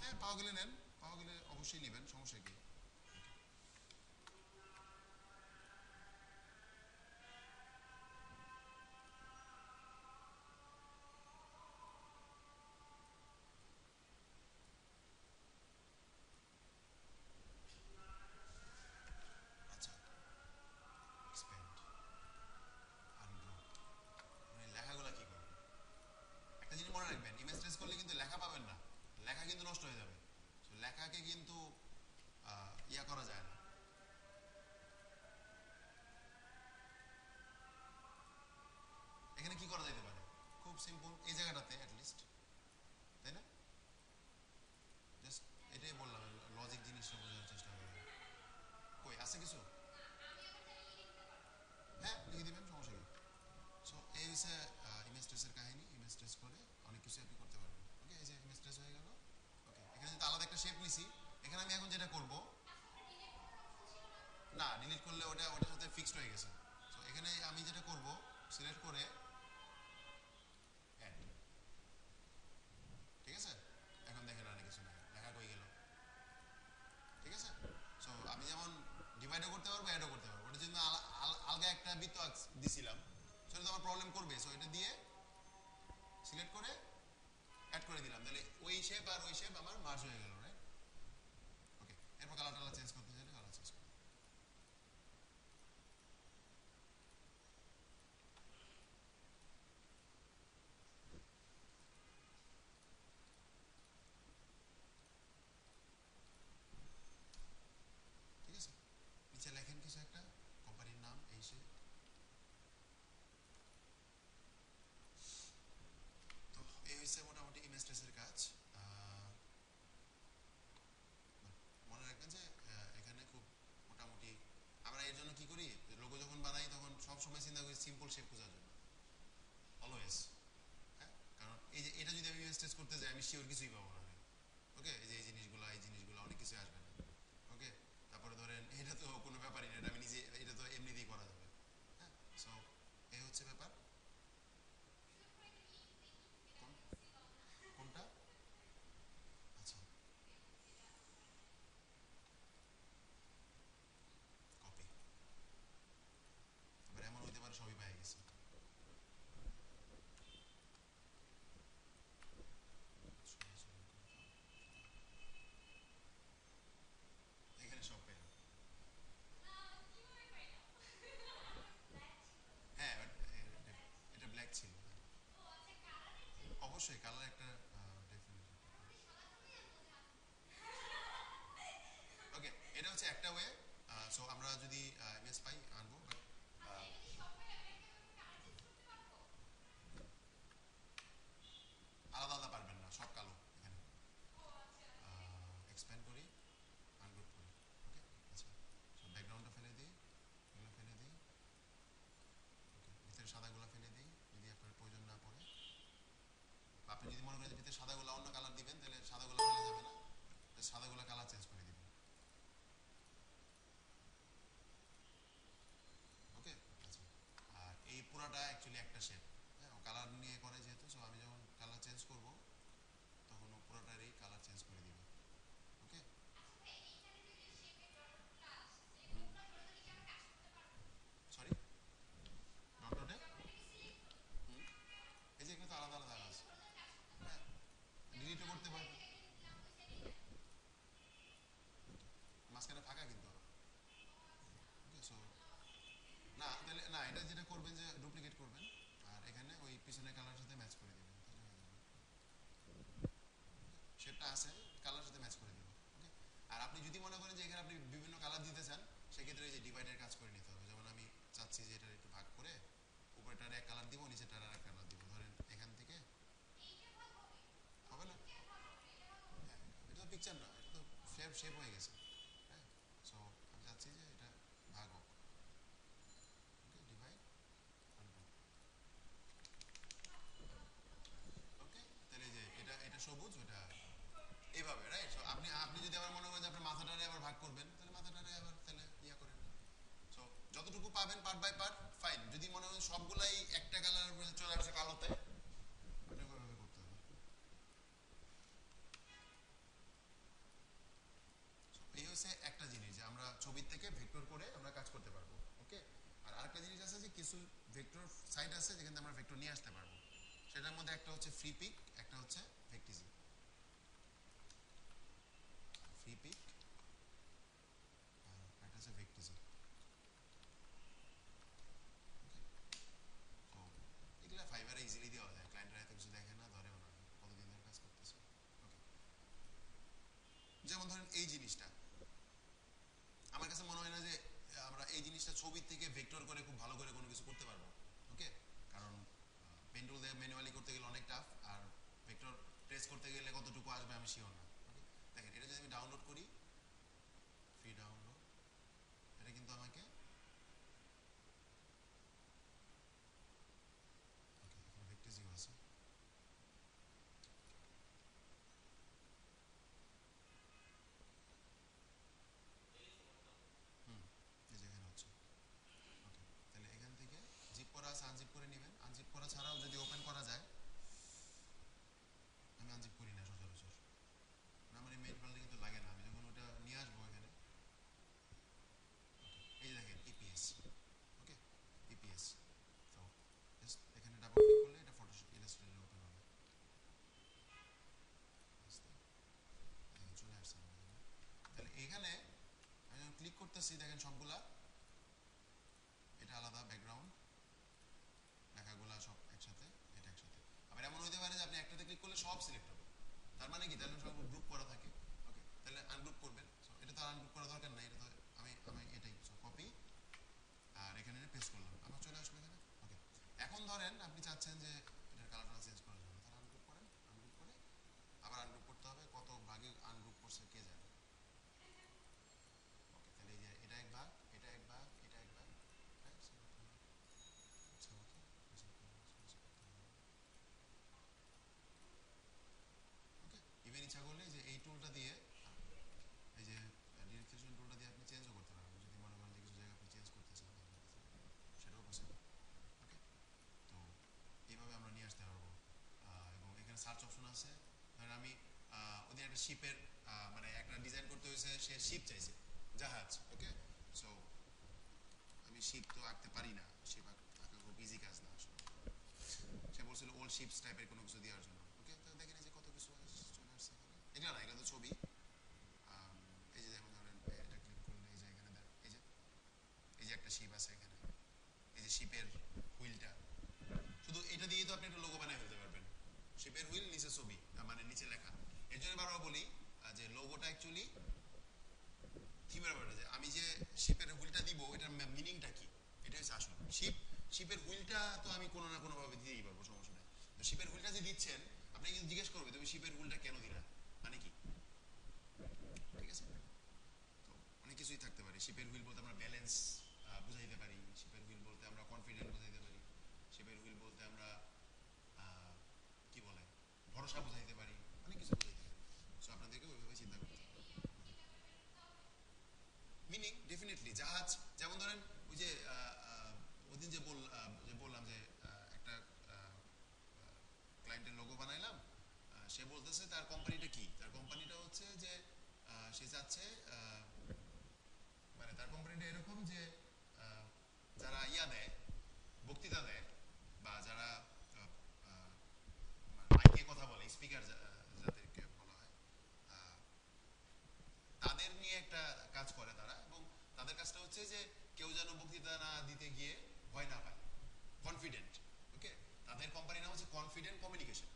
হ্যাঁ পাওয়া গেলে নেন, পাওয়া গেলে অবশ্যই নেবেন, সমস্যা কি? আচ্ছা এক্সপ্যান্ড আনগ্রুপ, মানে লেখাগুলো কি করবেন? একটা জিনিস মনে রাখবেন, ইমেজ ট্রেস করলে কিন্তু লেখা পাবেন না, লেখা কিন্তু নষ্ট হয়ে যাবে। তো লেখাকে কিন্তু ইয়া করা যায় না। এখানে কি করা যেতে পারে? খুব সিম্পল, এই জায়গাটাতে অ্যাটলিস্ট, তাই না? জাস্ট এটাই বললাম, লজিক জিনিসটা বোঝার চেষ্টা করবেন। কই আছে কিছু? হ্যাঁ লিখে দিবেন, সমস্যা কি? সো এই হচ্ছে ইমেজ ট্রেসের কাহিনী। ইমেজ ট্রেস করে অনেক কিছু আপনি করতে পারবেন। ওকে এই যে ইমেজ ট্রেস হয়ে গেল। ওকে এখানে যেহেতু আলাদা একটা শেপ নিছি, এখানে আমি এখন যেটা করব, না ডিলিট করলে ওটা ওটার সাথে ফিক্সড হয়ে গেছে। সো এখানে আমি যেটা করব, সিলেক্ট করে অ্যাড, ঠিক আছে? এখন দেখেন আর কিছু নাই, লেখা কই গেল? ঠিক আছে। সো আমি যেমন ডিভাইডও করতে পারবো, অ্যাডও করতে পারবো। ওটা জন্য আলগা একটা বৃত্ত দিছিলাম, সেটা তো আমার প্রবলেম করবে। সো এটা দিয়ে সিলেক্ট করে অ্যাড করে দিলাম, তাহলে ওই শেপ আর ওই শেপ আমার মার্জ হয়ে গেল রাইট। ওকে এরপর কালার টালার চেঞ্জ করতে চাইলে কালার চেঞ্জ করতে। ঠিক আছে, নিচে লেখেন কিছু একটা, কোম্পানির নাম এই সে। তো এই হচ্ছে মোটামুটি ইমেজ ট্রেসের কাজ। মনে রাখবেন যে এখানে খুব মোটামুটি আমরা এর জন্য কি করি, লোগো যখন বানাই তখন সব সময় চিন্তা করি সিম্পল শেপ খোঁজার জন্য, অলওয়েজ। হ্যাঁ কারণ এই যে এটা যদি আমি ইমেজ ট্রেস করতে যাই আমি শিওর কিছুই পাবো না। ওকে এই যে এই জিনিসগুলো অনেক কিছু আসবে না। ওকে তারপরে ধরেন এটা তো কোনো ব্যাপারই না, এটা আমি নিজে, এটা তো এমনিতেই করা যাবে। হ্যাঁ সো এই হচ্ছে ব্যাপার। কোনটা? আচ্ছা কপি, এবার এমন হইতে পারে সবই পেয়ে গেছি। এখানে সব পেলাম। হ্যাঁ এটা ব্ল্যাক ছিল। অবশ্যই কালার একটা ডেফিনেটলি। ওকে এটা হচ্ছে একটা ওয়ে। সো আমরা যদি ইমেজ পাই আনবো, বাট আলাদা আলাদা পারবেন না, সব কালো এখানে। এক্সপ্যান্ড করি, আনগ্রুপ করি। ওকে আচ্ছা সো ব্যাকগ্রাউন্ডটা ফেলে দিই, এগুলো ফেলে দিই। ওকে ভিতরে সাদাগুলো ফেলে দিই যদি আপনার প্রয়োজন না পড়ে। আপনি যদি মনে করেন যে ভিতরে সাদাগুলো অন্য কালার দিবেন তাহলে সাদাগুলো ফেলা যাবে না, সাদাগুলো কালার চেঞ্জ করে দিবেন। পিছনের কালারের সাথে ম্যাচ করে দিবেন, শেপটা আছে কালারের সাথে ম্যাচ করে দিবেন। ওকে, আর আপনি যদি মনে করেন যে এখানে আপনি বিভিন্ন কালার দিতে চান, সেক্ষেত্রে এই যে ডিভাইডের কাজ করে নিতে হবে। যেমন আমি চাচ্ছি যে এটা একটু ভাগ করে উপরেটার এক কালার দিব, নিচেরটার আর এক কালার দিব। ধরেন এখান থেকে হবে না, হ্যাঁ এটা তো পিকচার না, এটা তো শেপ শেপ হয়ে গেছে। হ্যাঁ, সো আমি চাচ্ছি যে এটা ভাগ হোক। ওকে, ডিভাইড আনগ্রুপ। ওকে, তাহলে এই যে এটা এটা সবুজ, ওটা এইভাবে, রাইট? সো আপনি আপনি যদি আবার মনে করেন যে আপনার মাথাটারে আবার ভাগ করবেন, তাহলে মাথাটারে আবার তাহলে ইয়া করেন। সো যতটুকু পাবেন পার্ট বাই পার্ট ফাইন। যদি মনে করেন সবগুলাই একটা কালার চলে আসছে কালোতে, আপনি ওইভাবে করতে হবে। এই হচ্ছে একটা জিনিস যে আমরা ছবির থেকে ভেক্টর করে আমরা কাজ করতে পারবো। ওকে, আর আরেকটা জিনিস আছে যে কিছু ভেক্টর সাইট আছে যেখান থেকে আমরা ভেক্টর নিয়ে আসতে পারবো। সেটার মধ্যে একটা হচ্ছে ফ্রি পিক, একটা হচ্ছে ভেক্টিজি। ফ্রি পিক আর একটা হচ্ছে ভেক্টিজি। তো এগুলা ফাইবারে ইজিলি দেওয়া যায়, ক্লায়েন্টরা এত কিছু দেখে না, ধরেও না, কতদিন ধরে কাজ করতেছে। ওকে, যেমন ধরেন এই জিনিসটা আমার কাছে মনে হয় না যে আমরা এই জিনিসটা ছবির থেকে ভেক্টর করে খুব ভালো করে কোনো কিছু করতে পারবো। ওকে, কারণ পেন টুল দিয়ে ম্যানুয়ালি করতে গেলে অনেক টাফ, আর ভেক্টর ট্রেস করতে গেলে কতটুকু আসবে আমি শিওর না। ওকে, দেখেন এটা যদি আমি ডাউনলোড করি, ফ্রি ডাউনলোড, এটা কিন্তু আমাকে ওকে এখানে ভেক্টরজিও আছে। হুম, এই যে এখানে হচ্ছে। ওকে, তাহলে এখান থেকে জিপ করা আছে, আনজিপ করে নেবেন। আনজিপ করা ছাড়াও যদি ওপেন করা যায়, আমি আনজিপ করি না সচরাচর, আমার এই মেইন ফাইলটা কিন্তু লাগে না। আমি যখন ওটা নিয়ে আসবো এখানে, এই যে দেখেন ইপিএস। ওকে, ইপিএস। তো জাস্ট এখানে ডাবল ক্লিক করলে এটা ফটোশপ ইলাস্ট্রেটরে ওপেন হবে। আস্তে দেখেন চলে আসছে আমার এখানে। তাহলে এখানে আমি যখন ক্লিক করতেছি দেখেন সবগুলা এটা আলাদা ব্যাকগ্রাউন্ড, লেখাগুলা সব একসাথে, এটা একসাথে। আবার এমন হতে পারে যে আপনি একটাতে ক্লিক করলে সব সিলেক্ট হবে, তার মানে কি তাহলে সব গ্রুপ করা থাকে। ওকে, তাহলে আনগ্রুপ করবেন। সো এটা তো আনগ্রুপ করা দরকার নাই, এটা তো আমি আমি এটাই কপি আর এখানে পেস্ট করলাম, আমার চলে আসলো এখানে। ওকে, এখন ধরেন আপনি চাচ্ছেন যে এটার কালারটা চেঞ্জ করার জন্য, তাহলে আনগ্রুপ করেন, আনগ্রুপ করে আবার আনগ্রুপ করতে হবে, কত ভাগে আনগ্রুপ করছে কে জানে। ওকে, তাহলে এই যে এটা এক ভাগ, এটা এক ভাগ, এটা এক ভাগ, আচ্ছা মতো ওকে। ইভেন ইচ্ছা করলে যে এই টুলটা দিয়ে, এই যে ডিরেক্টরিজেশন টুলটা দিয়ে আপনি চেঞ্জও করতে পারবেন, যদি মনে করেন যে কিছু জায়গা আপনি চেঞ্জ করতে চান সেটাও পসিবল। ওকে, তো এইভাবে আমরা নিয়ে আসতে পারবো। এবং এখানে সার্চ অপশন আছে। ধরেন আমি ওদের একটা শিপের মানে একটা ডিজাইন করতে হয়েছে, সে শিপ চাইছে, জাহাজ। ওকে, সো আমি শিপ তো আঁকতে পারি না, শিপ আঁকা খুব ইজি কাজ না আসলে। সে বলছিল ওল্ড শিপস টাইপের কোনো কিছু দেওয়ার জন্য। ওকে, তো দেখেন যে কত কিছু চলে আসছে এখানে। এগুলো না, এগুলো তো ছবি। এই যে যেমন ধরেন এটা ক্লিক করলে এই যে এখানে এই যে এই যে একটা শিপ আছে এখানে, এই যে শিপের হুইলটা, শুধু এটা দিয়ে তো আপনি একটা লোগো বানিয়ে ফেলতে পারবেন। শিপের হুইল, নিচে ছবি, মানে নিচে লেখা। এর জন্য বারবার বলি যে লোগোটা অ্যাকচুয়ালি থিমের ব্যাপারে, যে আমি যে শিপের হুইলটা দিব এটার মিনিংটা কি, এটা হচ্ছে আসল শিপ। শিপের হুইলটা তো আমি কোনো না কোনো ভাবে দিতেই পারবো, সমস্যা নেই। তো শিপের হুইলটা যে দিচ্ছেন, আপনি কিন্তু জিজ্ঞেস করবে তুমি শিপের হুইলটা কেন দিলা, মানে কি। ঠিক আছে, তো অনেক কিছুই থাকতে পারে। শিপের হুইল বলতে আমরা ব্যালেন্স বুঝাইতে পারি, শিপের হুইল বলতে আমরা কনফিডেন্ট বুঝাইতে পারি, শিপের হুইল বলতে আমরা কি বলে ভরসা বুঝাইতে পারি, অনেক কিছু বুঝাইতে পারি। সো আপনাদেরকে ওইভাবে চিন্তা করতে হবে। মিনিং ডেফিনেটলি জাহাজ, যেমন ধরেন ওই যে ওদিন যে যে বললাম যে একটা ক্লায়েন্টের লোগো বানাইলাম, সে বলতেছে তার কোম্পানিটা কি, তার কোম্পানিটা হচ্ছে যে সে চাচ্ছে মানে তার কোম্পানিটা এরকম যে যারা ইয়া দেয়, বক্তৃতা দেয়, বা যারা মাইকে কথা বলে, স্পিকার যাদেরকে বলা হয়, তাদের নিয়ে একটা কাজ করে তারা। এবং তাদের কাজটা হচ্ছে যে কেউ যেন বক্তৃতা না দিতে গিয়ে ভয় না পায়, কনফিডেন্ট। ওকে, তাদের কোম্পানির কনফিডেন্ট কমিউনিকেশন,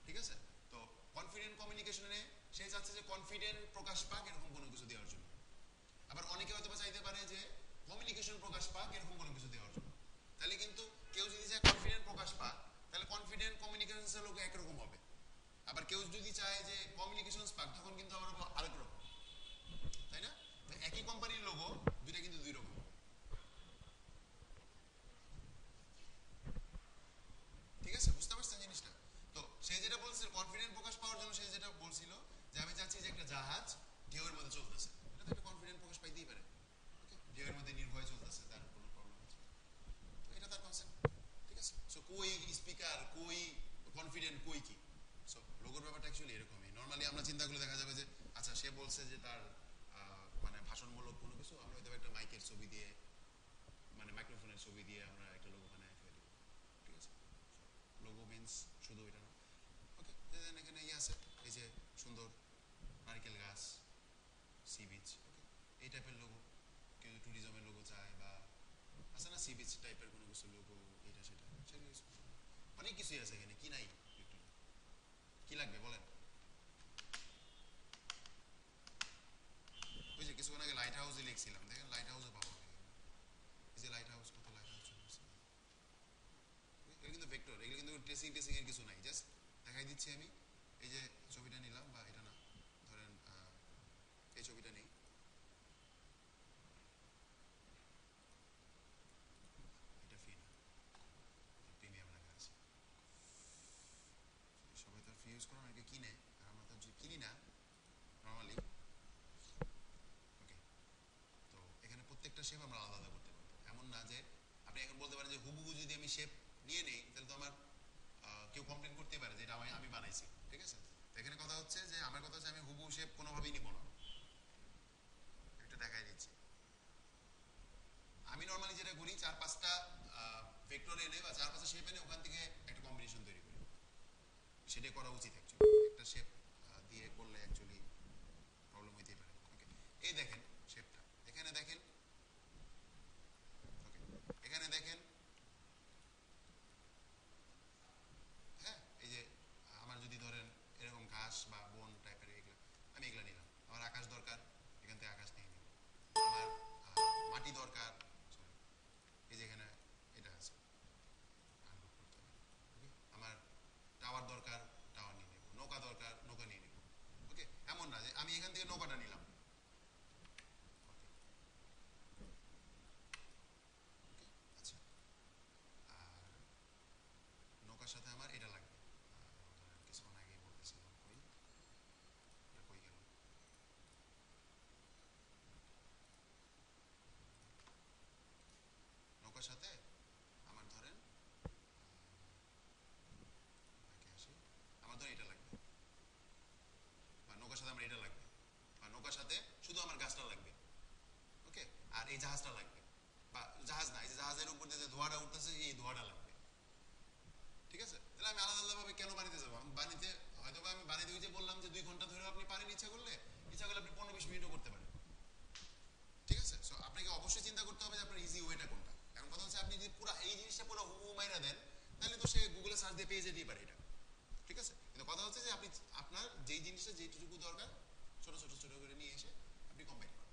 ঠিক আছে? তো কনফিডেন্ট কমিউনিকেশনে সে চাচ্ছে যে কনফিডেন্ট প্রকাশ পাক এরকম কোনো কিছু দেওয়ার জন্য। আবার অনেকে হয়তো চাইতে পারে যে কমিউনিকেশন প্রকাশ পাক এরকম কোনো কিছু দেওয়ার জন্য। তাহলে কিন্তু কেউ যদি চায় কনফিডেন্ট প্রকাশ পাক, তাহলে কনফিডেন্ট কমিউনিকেশনের লোক একরকম হবে। আবার কেউ যদি চায় যে কমিউনিকেশন পাক, তখন কিন্তু আবার আরেক রকম, তাই না? তো একই কোম্পানির লোগো দুইটা কিন্তু দুই রকম, ঠিক আছে? বুঝতে পারছেন জিনিসটা? তো সে যেটা বলছিল কনফিডেন্ট প্রকাশ পাওয়ার জন্য, সে যেটা বলছিল যে আমি চাচ্ছি যে একটা জাহাজ ঢেউয়ের মধ্যে চলতেছে, এটা তো একটা কনফিডেন্ট প্রকাশ পাইতেই পারে। ওকে, ঢেউয়ের মধ্যে নির্ভয়ে চলতেছে, তার কোনো প্রবলেম হচ্ছে না। তো এটা তার কনসেপ্ট, ঠিক আছে? সো কই স্পিকার, কই কনফিডেন্ট, কই কি? সো লোগোর ব্যাপারটা অ্যাকচুয়ালি এরকমই। নর্মালি আমরা চিন্তা করলে দেখা যাবে যে আচ্ছা সে বলছে যে তার মানে ভাষণমূলক কোনো কিছু, আমরা হয়তো একটা মাইকের ছবি দিয়ে, মানে মাইক্রোফোনের ছবি দিয়ে আমরা একটা লোগো বানায় ফেলি, ঠিক আছে? লোগো মিন্স শুধু এটা না। ওকে, এখানে ইয়ে আছে, এই যে সুন্দর নারকেল গাছ, সি বিচ, ওকে, এই টাইপের লোগো। কেউ ট্যুরিজমের লোগো চায় বা আছে না সি বিচ টাইপের কোনো কিছু লোগো, এটা সেটা, সেগুলো অনেক কিছুই আছে এখানে। কি নাই একটু, কি লাগবে বলেন? ওই যে কিছুক্ষণ আগে লাইট হাউসে লিখছিলাম, দেখেন লাইট হাউসে পাবো আমি। এই যে লাইট হাউস, কত লাইট হাউস চলে আসছে। এগুলো কিন্তু ভেক্টর, এগুলো কিন্তু ট্রেসিং টেসিং এর কিছু নাই, জাস্ট দেখাই দিচ্ছি আমি। এই যে ছবিটা নিলাম, বা এটা না, ধরেন এই ছবিটা নেই, এটা ফ্রি না, প্রিমিয়াম রাখা আছে। সবাই তো ফ্রি ইউজ করে, অনেকে কিনে, আর আমরা তো কিনি না নর্মালি। ওকে, তো এখানে প্রত্যেকটা শেপ আমরা আলাদা আলাদা করতে পারবো। এমন না যে আপনি এখন বলতে পারেন যে হুবহু যদি আমি শেপ নিয়ে নেই, তাহলে তো আমার কেউ কমপ্লেন করতে পারে যে এটা আমি বানাইছি, ঠিক আছে? তো এখানে কথা হচ্ছে যে আমার কথা হচ্ছে আমি হুবহু শেপ কোনোভাবেই নিব না। একটা দেখাই দিচ্ছি। আমি নর্মালি যেটা করি, 4-5টা ভেক্টর এনে বা 4-5টা শেপ এনে ওখান থেকে একটা কম্বিনেশন তৈরি করি। সেটাই করা উচিত অ্যাকচুয়ালি। একটা শেপ দিয়ে করলে অ্যাকচুয়ালি প্রবলেম হইতেই পারে। ওকে, এই দেখেন শেপটা, এখানে দেখেন, ওকে, এখানে দেখেন, হ্যাঁ, এই যে আমার যদি ধরেন এরকম ঘাস বা বন টাইপের, এগুলা আমি এগুলা নিলাম। আমার আকাশ দরকার, এখান থেকে আকাশ নিয়ে নিব। আমার মাটি দরকার, sorry, এই যে এখানে এটা আছে, আনলক করতে হবে। ওকে, আমার টাওয়ার দরকার, টাওয়ার নিয়ে নেব। নৌকা দরকার, নৌকা নিয়ে নেব। ওকে, এমন না যে আমি এখান থেকে নৌকাটা নিলাম। ওকে, আচ্ছা, আর নৌকার সাথে আমার এটা লাগবে। ধরেন কিছুক্ষণ আগেই বলতেছিলাম, কই এটা কই গেল? নৌকার সাথে আমার ধরেন ব্যাকে আসি, আমার ধরেন এটা লাগবে, বা নৌকার সাথে আমার এটা লাগবে, বা নৌকার সাথে শুধু আমার গাছটা লাগবে। ওকে, আর এই জাহাজটা লাগবে, বা জাহাজ না, এই যে জাহাজের উপর দিয়ে যে ধোঁয়াটা উঠতেছে, এই ধোঁয়াটা লাগবে, ঠিক আছে? তাহলে আমি আলাদা আলাদাভাবে কেন বানিতে যাবো? আমি বানিতে হয়তো বা আমি বানিয়ে ওই যে বললাম যে 2 ঘন্টা ধরে আপনি পারেন, ইচ্ছা করলে আপনি 15-20 মিনিটও করতে পারেন, ঠিক আছে? সো আপনাকে অবশ্যই চিন্তা করতে হবে যে আপনার ইজি ওয়েটা কোনটা। এখন কথা হচ্ছে আপনি যদি পুরো এই জিনিসটা পুরো হুবহু মাইরা দেন, তাহলে তো সে গুগলে সার্চ দিয়ে পেয়ে যেতেই পারে এটা, ঠিক আছে? কিন্তু কথা হচ্ছে যে আপনি আপনার যেই জিনিসটা যেটুকু দরকার, ছোট ছোট ছোট করে নিয়ে এসে আপনি কম্বাইন করেন।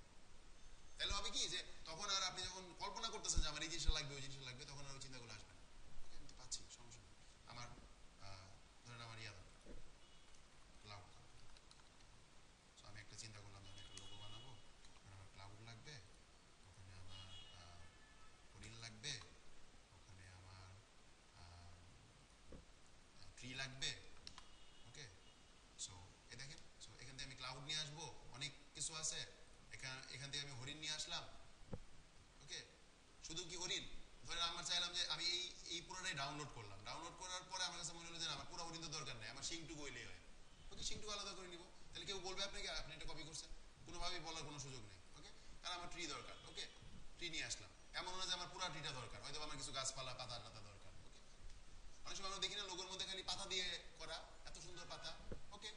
তাহলে হবে কি যে তখন আর আপনি যখন কল্পনা করতেছেন যে আমার এই জিনিসটা লাগবে, ওই জিনিসটা লাগবে, তখন আর ওই চিন্তাগুলো আসবে না। ওকে, আমি তো পাচ্ছি, সমস্যা নেই। আমার ধরেন আমার ইয়া দরকার, ক্লাউড দরকার। সো আমি একটা চিন্তা করলাম যে আমি একটা লোগো বানাবো, আমার ক্লাউড লাগবে, ওখানে আমার হরিণ লাগবে, ওখানে আমার ট্রি লাগবে। ওকে, সো এ দেখেন, সো এখান থেকে আমি ক্লাউড নিয়ে আসবো, অনেক কিছু আছে। এখান থেকে আমি হরিণ নিয়ে আসলাম। ওকে, শুধু কি হরিণ? ধরেন আমার চাইলাম যে আমি এই পুরোটাই ডাউনলোড করলাম, ডাউনলোড করার পরে আমার কাছে মনে হলো যে আমার পুরো হরিণ তো দরকার নেই, আমার সিংটুকু হইলেই হয়। ওকে, সিংটুকু আলাদা করে নিব। তাহলে কেউ বলবে আপনাকে আপনি এটা কপি করছেন? কোনোভাবেই বলার কোনো সুযোগ নেই। ওকে, তাহলে আমার ট্রি দরকার, ওকে, ট্রি নিয়ে আসলাম। এমন না যে আমার পুরো ট্রিটা দরকার, হয়তো আমার কিছু গাছপালা, পাতা টাতা দরকার। ওকে, অনেক সময় আমরা দেখি না লোগোর মধ্যে খালি পাতা দিয়ে করা, এত সুন্দর পাতা। ওকে,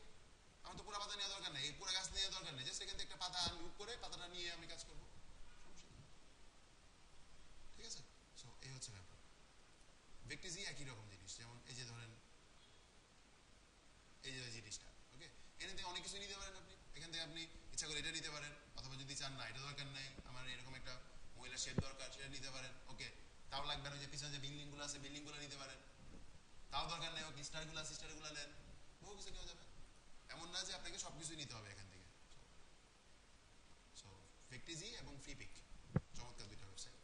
আমার তো পুরো পাতা নেওয়া দরকার নেই, এই পুরো গাছ নেওয়া দরকার নেই, জাস্ট এখান থেকে একটা পাতা আনলুপ করে পাতাটা নিয়ে আমি কাজ করবো, সমস্যা নেই, ঠিক আছে? সো এই হচ্ছে ব্যাপার। ভেক্টিজি একই রকম জিনিস। যেমন এই যে আপনি ইচ্ছা করে এটা নিতে পারেন, অথবা যদি চান না এটা দরকার নেই, আমার এরকম একটা মহিলা শেপ দরকার, সেটা নিতে পারেন। ওকে, তাও লাগবে না। যে পিছনে যে বিল্ডিংগুলো আছে বিল্ডিংগুলো নিতে পারেন, তাও দরকার নেই। ওকে, স্টারগুলো নেন, বহু কিছু নেওয়া যাবে। এমন না যে আপনাকে সব কিছুই নিতে হবে এখান থেকে। সো ফেকটিজি এবং ফ্রিপিক চমৎকার দুইটা ওয়েবসাইট।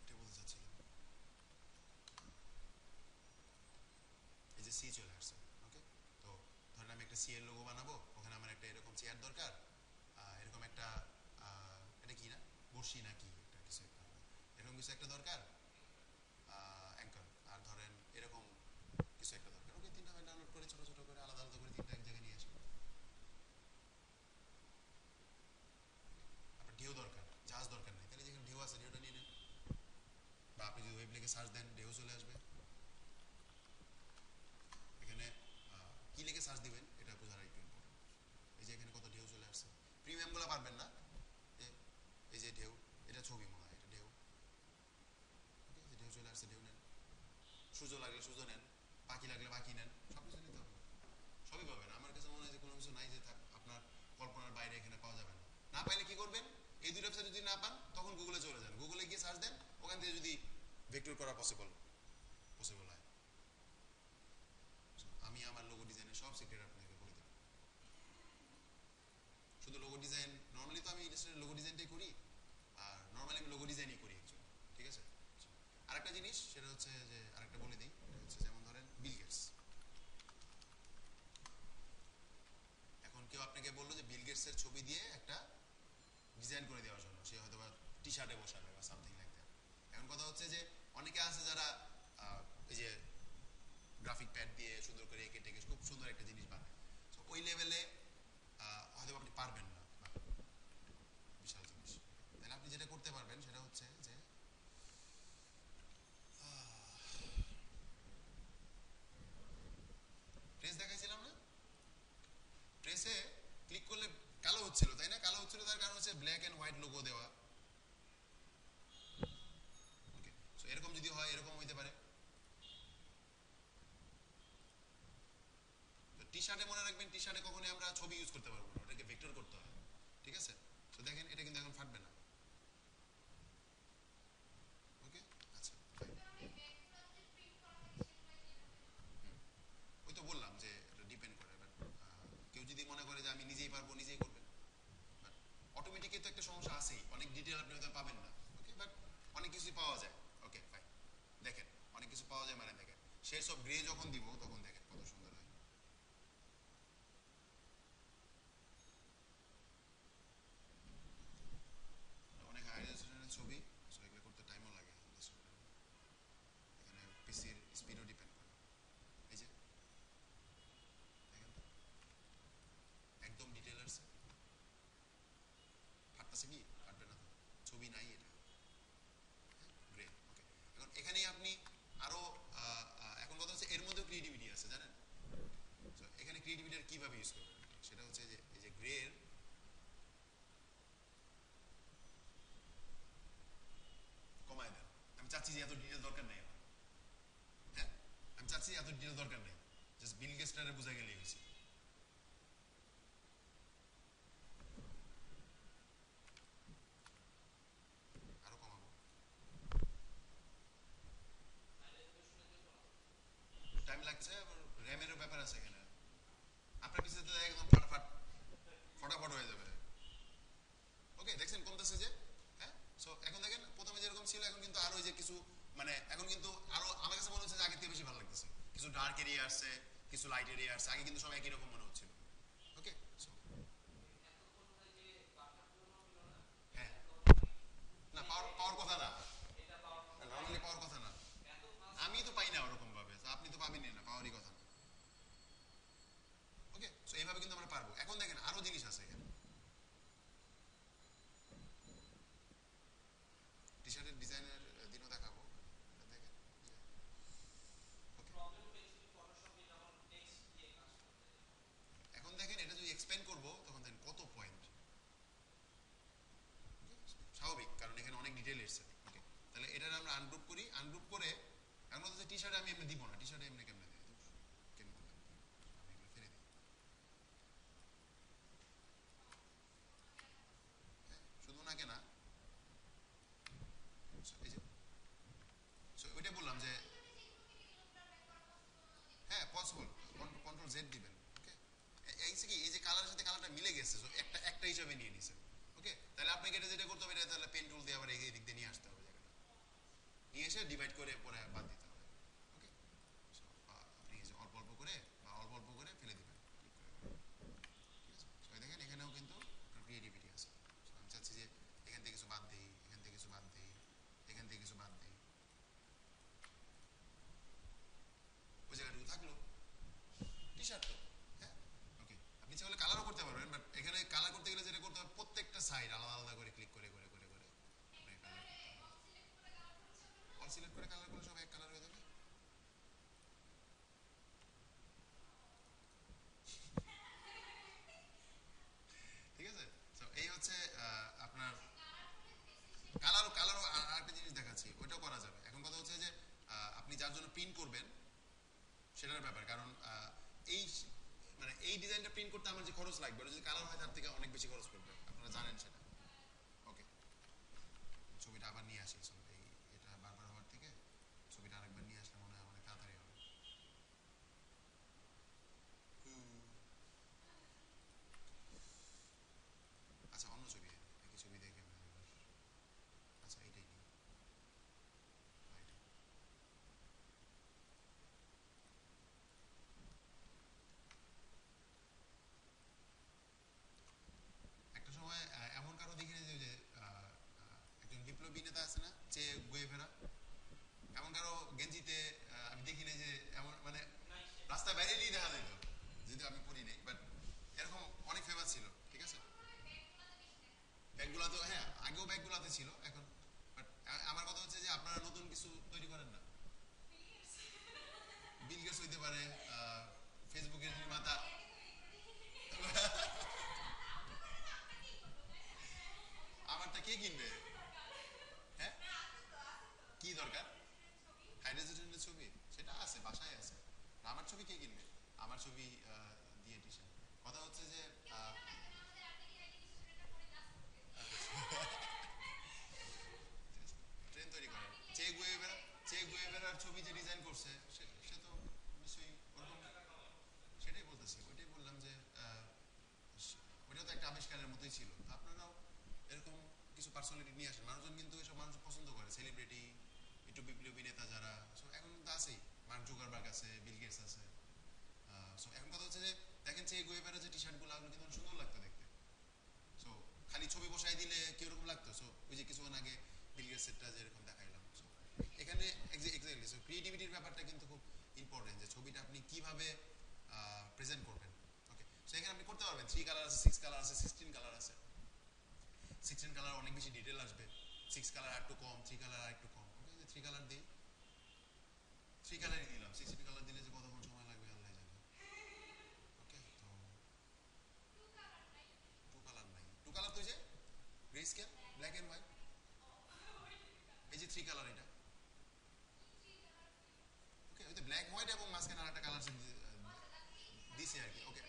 এটা বলতে চাচ্ছিলাম, এই যে সি চলে আসছে। ওকে, তো ধরেন আমি একটা সি এর লোগো বানাবো, ওখানে আমার একটা এরকম চেয়ার দরকার, এরকম একটা এটা কি না বর্ষি না কি একটা কিছু একটা, এরকম কিছু একটা দরকার, অ্যাঙ্কার, আর ধরেন এরকম কিছু একটা দরকার। ওকে, তিনটা ফাইল ডাউনলোড করে ছোট ছোট করে আলাদা আলাদা করে তিনটা এক জায়গায় নিয়ে আসি। আপনার ঢেউ দরকার, জাহাজ দরকার নেই, তাহলে যেখানে ঢেউ আছে ঢেউটা নিয়ে নেন, বা আপনি যদি ওয়েব লিখে সার্চ দেন ঢেউ চলে আসবে। এখানে কি লিখে সার্চ দিবেন এটা বোঝার একটু ইম্পর্টেন্ট। এই যে এখানে কত ঢেউ চলে আসছে, প্রিমিয়ামগুলো পারবেন না। এই যে ঢেউ, এটা ছবি মনে হয়, এটা ঢেউ। ওকে, যে ঢেউ চলে আসছে ঢেউ নেন, সূর্য লাগলে সূর্য নেন, পাখি লাগলে পাখি নেন, সব কিছু নিতে হবে, সবই পাবেন। আমার কাছে মনে হয় যে কোনো কিছু নাই যে আপনার কল্পনার বাইরে এখানে পাওয়া যাবে না। না পাইলে কি করবেন, এই দুটো ওয়েবসাইট যদি না পান তখন গুগলে চলে যান, গুগলে গিয়ে সার্চ দেন, ওখান থেকে যদি ভেক্টর করা পসিবল হয়। আমি আমার লোগো ডিজাইনের সব সিক্রেট আপনাকে বলে দেবো। শুধু লোগো ডিজাইন, নর্মালি তো আমি ইলাস্ট্রেটর লোগো ডিজাইনটাই করি, আর নর্মালি আমি লোগো ডিজাইনই করি অ্যাকচুয়ালি। ঠিক আছে, আরেকটা জিনিস সেটা হচ্ছে যে আরেকটা বলে দিই, এটা হচ্ছে যেমন ধরেন বিল গেটস। এখন কেউ আপনাকে বললো যে বিল গেটসের ছবি দিয়ে একটা ডিজাইন করে দেওয়ার জন্য, সে হয়তো বা টি শার্টে বসাবে বা সামথিং লাইক দ্যাট। এখন কথা হচ্ছে যে অনেকে আছে যারা এই যে গ্রাফিক প্যাড দিয়ে সুন্দর করে এঁকে টেকে খুব সুন্দর একটা জিনিস বানায়। তো ওই লেভেলে হয়তো আপনি পারবেন না, বিশাল জিনিস। তাহলে আপনি যেটা করতে পারবেন সেটা হচ্ছে যে ট্রেস দেখাইছিলাম না, ট্রেসে ক্লিক করলে কালো হচ্ছিল, তাই না? কালো হচ্ছিল তার কারণ হচ্ছে ব্ল্যাক অ্যান্ড হোয়াইট লোগো দেওয়া। ওকে, সো এরকম যদি হয় এরকম হইতে পারে। টি শার্টে মনে রাখবেন, টি শার্টে কখনোই আমরা ছবি ইউজ করতে পারবো না, ওটাকে ভেক্টর করতে হয়। ঠিক আছে, তো দেখেন এটা কিন্তু এখন ফাটবে না। ওকে, আচ্ছা, ওই তো বললাম যে এটা ডিপেন্ড করে। বাট কেউ যদি মনে করে যে আমি নিজেই পারবো, নিজেই করবেন। বাট অটোমেটিকই তো একটা সমস্যা আছেই, অনেক ডিটেল আপনি হয়তো পাবেন না। ওকে, বাট অনেক কিছুই পাওয়া যায়। ওকে ফাইন, দেখেন অনেক কিছু পাওয়া যায়, মানে দেখেন শেডস অফ গ্রে যখন দিব তখন দেখেন কত সুন্দর হয়। অনেক হাই রেজলিউশনের ছবি, সো এগুলো করতে টাইমও লাগে। এখানে পিসির স্পিডও ডিপেন্ড করে। এই যে দেখেন তো, একদম ডিটেল আসছে। ফাটতেছে কি? ফাটবে না তো, ছবি নাই এটা। গ্রে, ওকে। এখন এখানেই আপনি আরো এখন কথা হচ্ছে এর মধ্যেও ক্রিয়েটিভিটি আছে, জানেন? তো এখানে ক্রিয়েটিভিটি কিভাবে ইউজ করবেন সেটা হচ্ছে যে এই যে গ্রের কমায় দেন। আমি চাচ্ছি যে এত ডিটেল দরকার নেই আমার। হ্যাঁ, আমি চাচ্ছি এত ডিটেল দরকার নেই, জাস্ট বিল গেটসটারে বোঝা গেলেই হয়েছে। আরো কমাবো, টাইম লাগছে, আবার র্যামেরও ব্যাপার আছে এখানে। আপনার পিছিয়ে তো একদম ফাটাফাট ফটাফট হয়ে যাবে। ওকে, দেখছেন কমতেছে যে। হ্যাঁ, সো এখন দেখেন প্রথমে যেরকম ছিল এখন কিন্তু আরো ওই যে কিছু, মানে এখন কিন্তু আরো আমার কাছে মনে হচ্ছে যে আগের থেকে বেশি ভালো লাগতেছে। কিছু ডার্ক এরিয়া আসছে, কিছু লাইট এরিয়া আসছে, আগে কিন্তু সব একই রকম মনে হচ্ছিল। ওকে, সো হ্যাঁ, না পাওয়ার পাওয়ার কথা না, নর্মালি পাওয়ার কথা না। আমি তো পাই না ওরকম ভাবে, তো আপনি তো পাবেনই না, পাওয়ারই কথা না। ওকে, সো এইভাবে কিন্তু আমরা পারবো। এখন দেখেন আরো জিনিস আছে এখানে, টি শার্টের ডিজাইনের দিনও দেখাবো। এটা দেখেন যে ওকে, আনগ্রুপ করি, আনগ্রুপ করে এখন হচ্ছে টি শার্টে আমি এমনি দিব না, টি শার্টে এমনি কেমনে দিই, কেমনে দিলাম, আমি এগুলো ফেলে দিই। হ্যাঁ, শুধু ওনাকে না, এই যে ওইটা বললাম যে হ্যাঁ পসিবল, কন্ট্রোল জেড দিবেন। ওকে, এই কি এই যে কালারের সাথে কালারটা মিলে গেছে, তো একটা একটা হিসাবে নিয়ে নিছেন। ওকে, তাহলে আপনাকে এটা যেটা করতে হবে, এটা তাহলে পেন টুল দিয়ে আবার এই দিক দিয়ে নিয়ে আসতে হবে জায়গাটা, নিয়ে এসে ডিভাইড করে পরে বাদ দিতে হবে। ওকে, আপনি এই যে অল্প অল্প করে বা অল্প অল্প করে ফেলে দিবেন, ঠিক আছে। তো দেখেন এখানেও কিন্তু ক্রিয়েটিভিটি আছে। আমি চাচ্ছি যে এখান থেকে কিছু বাদ দিই, এখান থেকে কিছু বাদ দিই, এখান থেকে কিছু বাদ দিই, ওই জায়গাটুকু থাকলো টি শার্ট তো। হ্যাঁ, ওকে, আপনি চাইলে কালারও করতে পারবেন, বাট এখানে কালার করতে গেলে যেটা করতে হবে, প্রত্যেকটা সাইড আলাদা আলাদা করে ক্লিক করে করে করে করে কালার করতে হবে। অল সিলেক্ট করে কালার করলে সব এক কালার হয়ে যাবে। ঠিক আছে, তো এই হচ্ছে আপনার কালার। কালারও আরেকটা জিনিস দেখাচ্ছি, ওইটাও করা যাবে। এখন কথা হচ্ছে যে আপনি যার জন্য প্রিন্ট করবেন সেটার ব্যাপার, কারণ এই মানে এই ডিজাইনটা প্রিন্ট করতে আমার যে খরচ লাগবে, ওটা যদি কালার হয় তার থেকে অনেক বেশি খরচ পড়বে, আপনারা জানেন সেটা। ওকে, ছবিটা আবার নিয়ে আসি, এই এটা বারবার হওয়ার থেকে ছবিটা আরেকবার নিয়ে আসলে মনে হয় অনেক তাড়াতাড়ি হবে। আচ্ছা, অন্য ছবি, একই ছবি দেখে আচ্ছা এইটাই নিই। একটা সময় এমন কারো দেখি না যে একজন বিপ্লবী নেতা আছে না, চে গুয়েভেরা, এমন কারো গেঞ্জিতে আমি দেখি না যে এমন মানে রাস্তায় বাইরে নিয়ে দেখা যেত, যদিও আমি পড়ি নাই, বাট এরকম অনেক ফেমাস ছিল। ঠিক আছে, ব্যাগগুলো তো হ্যাঁ আগেও ব্যাগগুলোতে ছিল এখন, বাট আমার কথা হচ্ছে যে আপনারা নতুন কিছু তৈরি করেন না। বিল গেটস হইতে পারে, ফেসবুকের নির্মাতা। আমারটা কে কিনবে? হ্যাঁ, কি দরকার? হাই রেজলিউশনের ছবি সেটা আছে, বাসায় আছে। আমার ছবি কে কিনবে? আমার ছবি দিয়ে টি শার্ট। কথা হচ্ছে যে ট্রেন তৈরি করে চে গুয়েভেরা, চে গুয়েভেরার ছবি যে ডিজাইন করছে সে সে তো নিশ্চয়ই ওরকম। সেটাই বলতেছি, ওইটাই বললাম যে ওইটা তো একটা আবিষ্কারের মতোই ছিল। তো আপনারাও এরকম কিছু পার্সোনালিটি নিয়ে আসেন, মানুষজন কিন্তু এসব মানুষ পছন্দ করে, সেলিব্রিটি, একটু বিপ্লবী নেতা যারা। সো এখন কিন্তু আছেই, মার্ক জুকারবার্গ আছে, বিল গেটস আছে। সো এখন কথা হচ্ছে যে দেখেন যে গুয়েভেরা যে টি শার্টগুলো, ওগুলো কিন্তু অনেক সুন্দর লাগতো দেখতে। সো খালি ছবি বসাই দিলে কিরকম লাগতো? সো ওই যে কিছুক্ষণ আগে বিল গেটসেরটা যেরকম দেখাইলাম, সো এখানে এক্স্যাক্টলি। সো ক্রিয়েটিভিটির ব্যাপারটা কিন্তু খুব ইম্পর্টেন্ট, যে ছবিটা আপনি কিভাবে প্রেজেন্ট করবেন। ওকে, সো এখানে আপনি করতে পারবেন 3 কালার আছে, 6 কালার আছে, 16 কালার আছে। 16 কালার অনেক বেশি ডিটেল আসবে, 6 কালার আর একটু কম, 3 কালার আর একটু কম। ওকে, যে 3 কালার দিই, 3 কালারই দিলাম। 16 কালার দিলে যে কতক্ষণ সময় লাগবে আল্লাহ জানে। ওকে, তো 2 কালার নাই, 2 কালার তো যে grey scale, black and white. এই যে 3 কালার এটা। ওকে, ওই যে ব্ল্যাক হোয়াইট এবং মাঝখানে আরেকটা কালার দিছে আর কি। ওকে,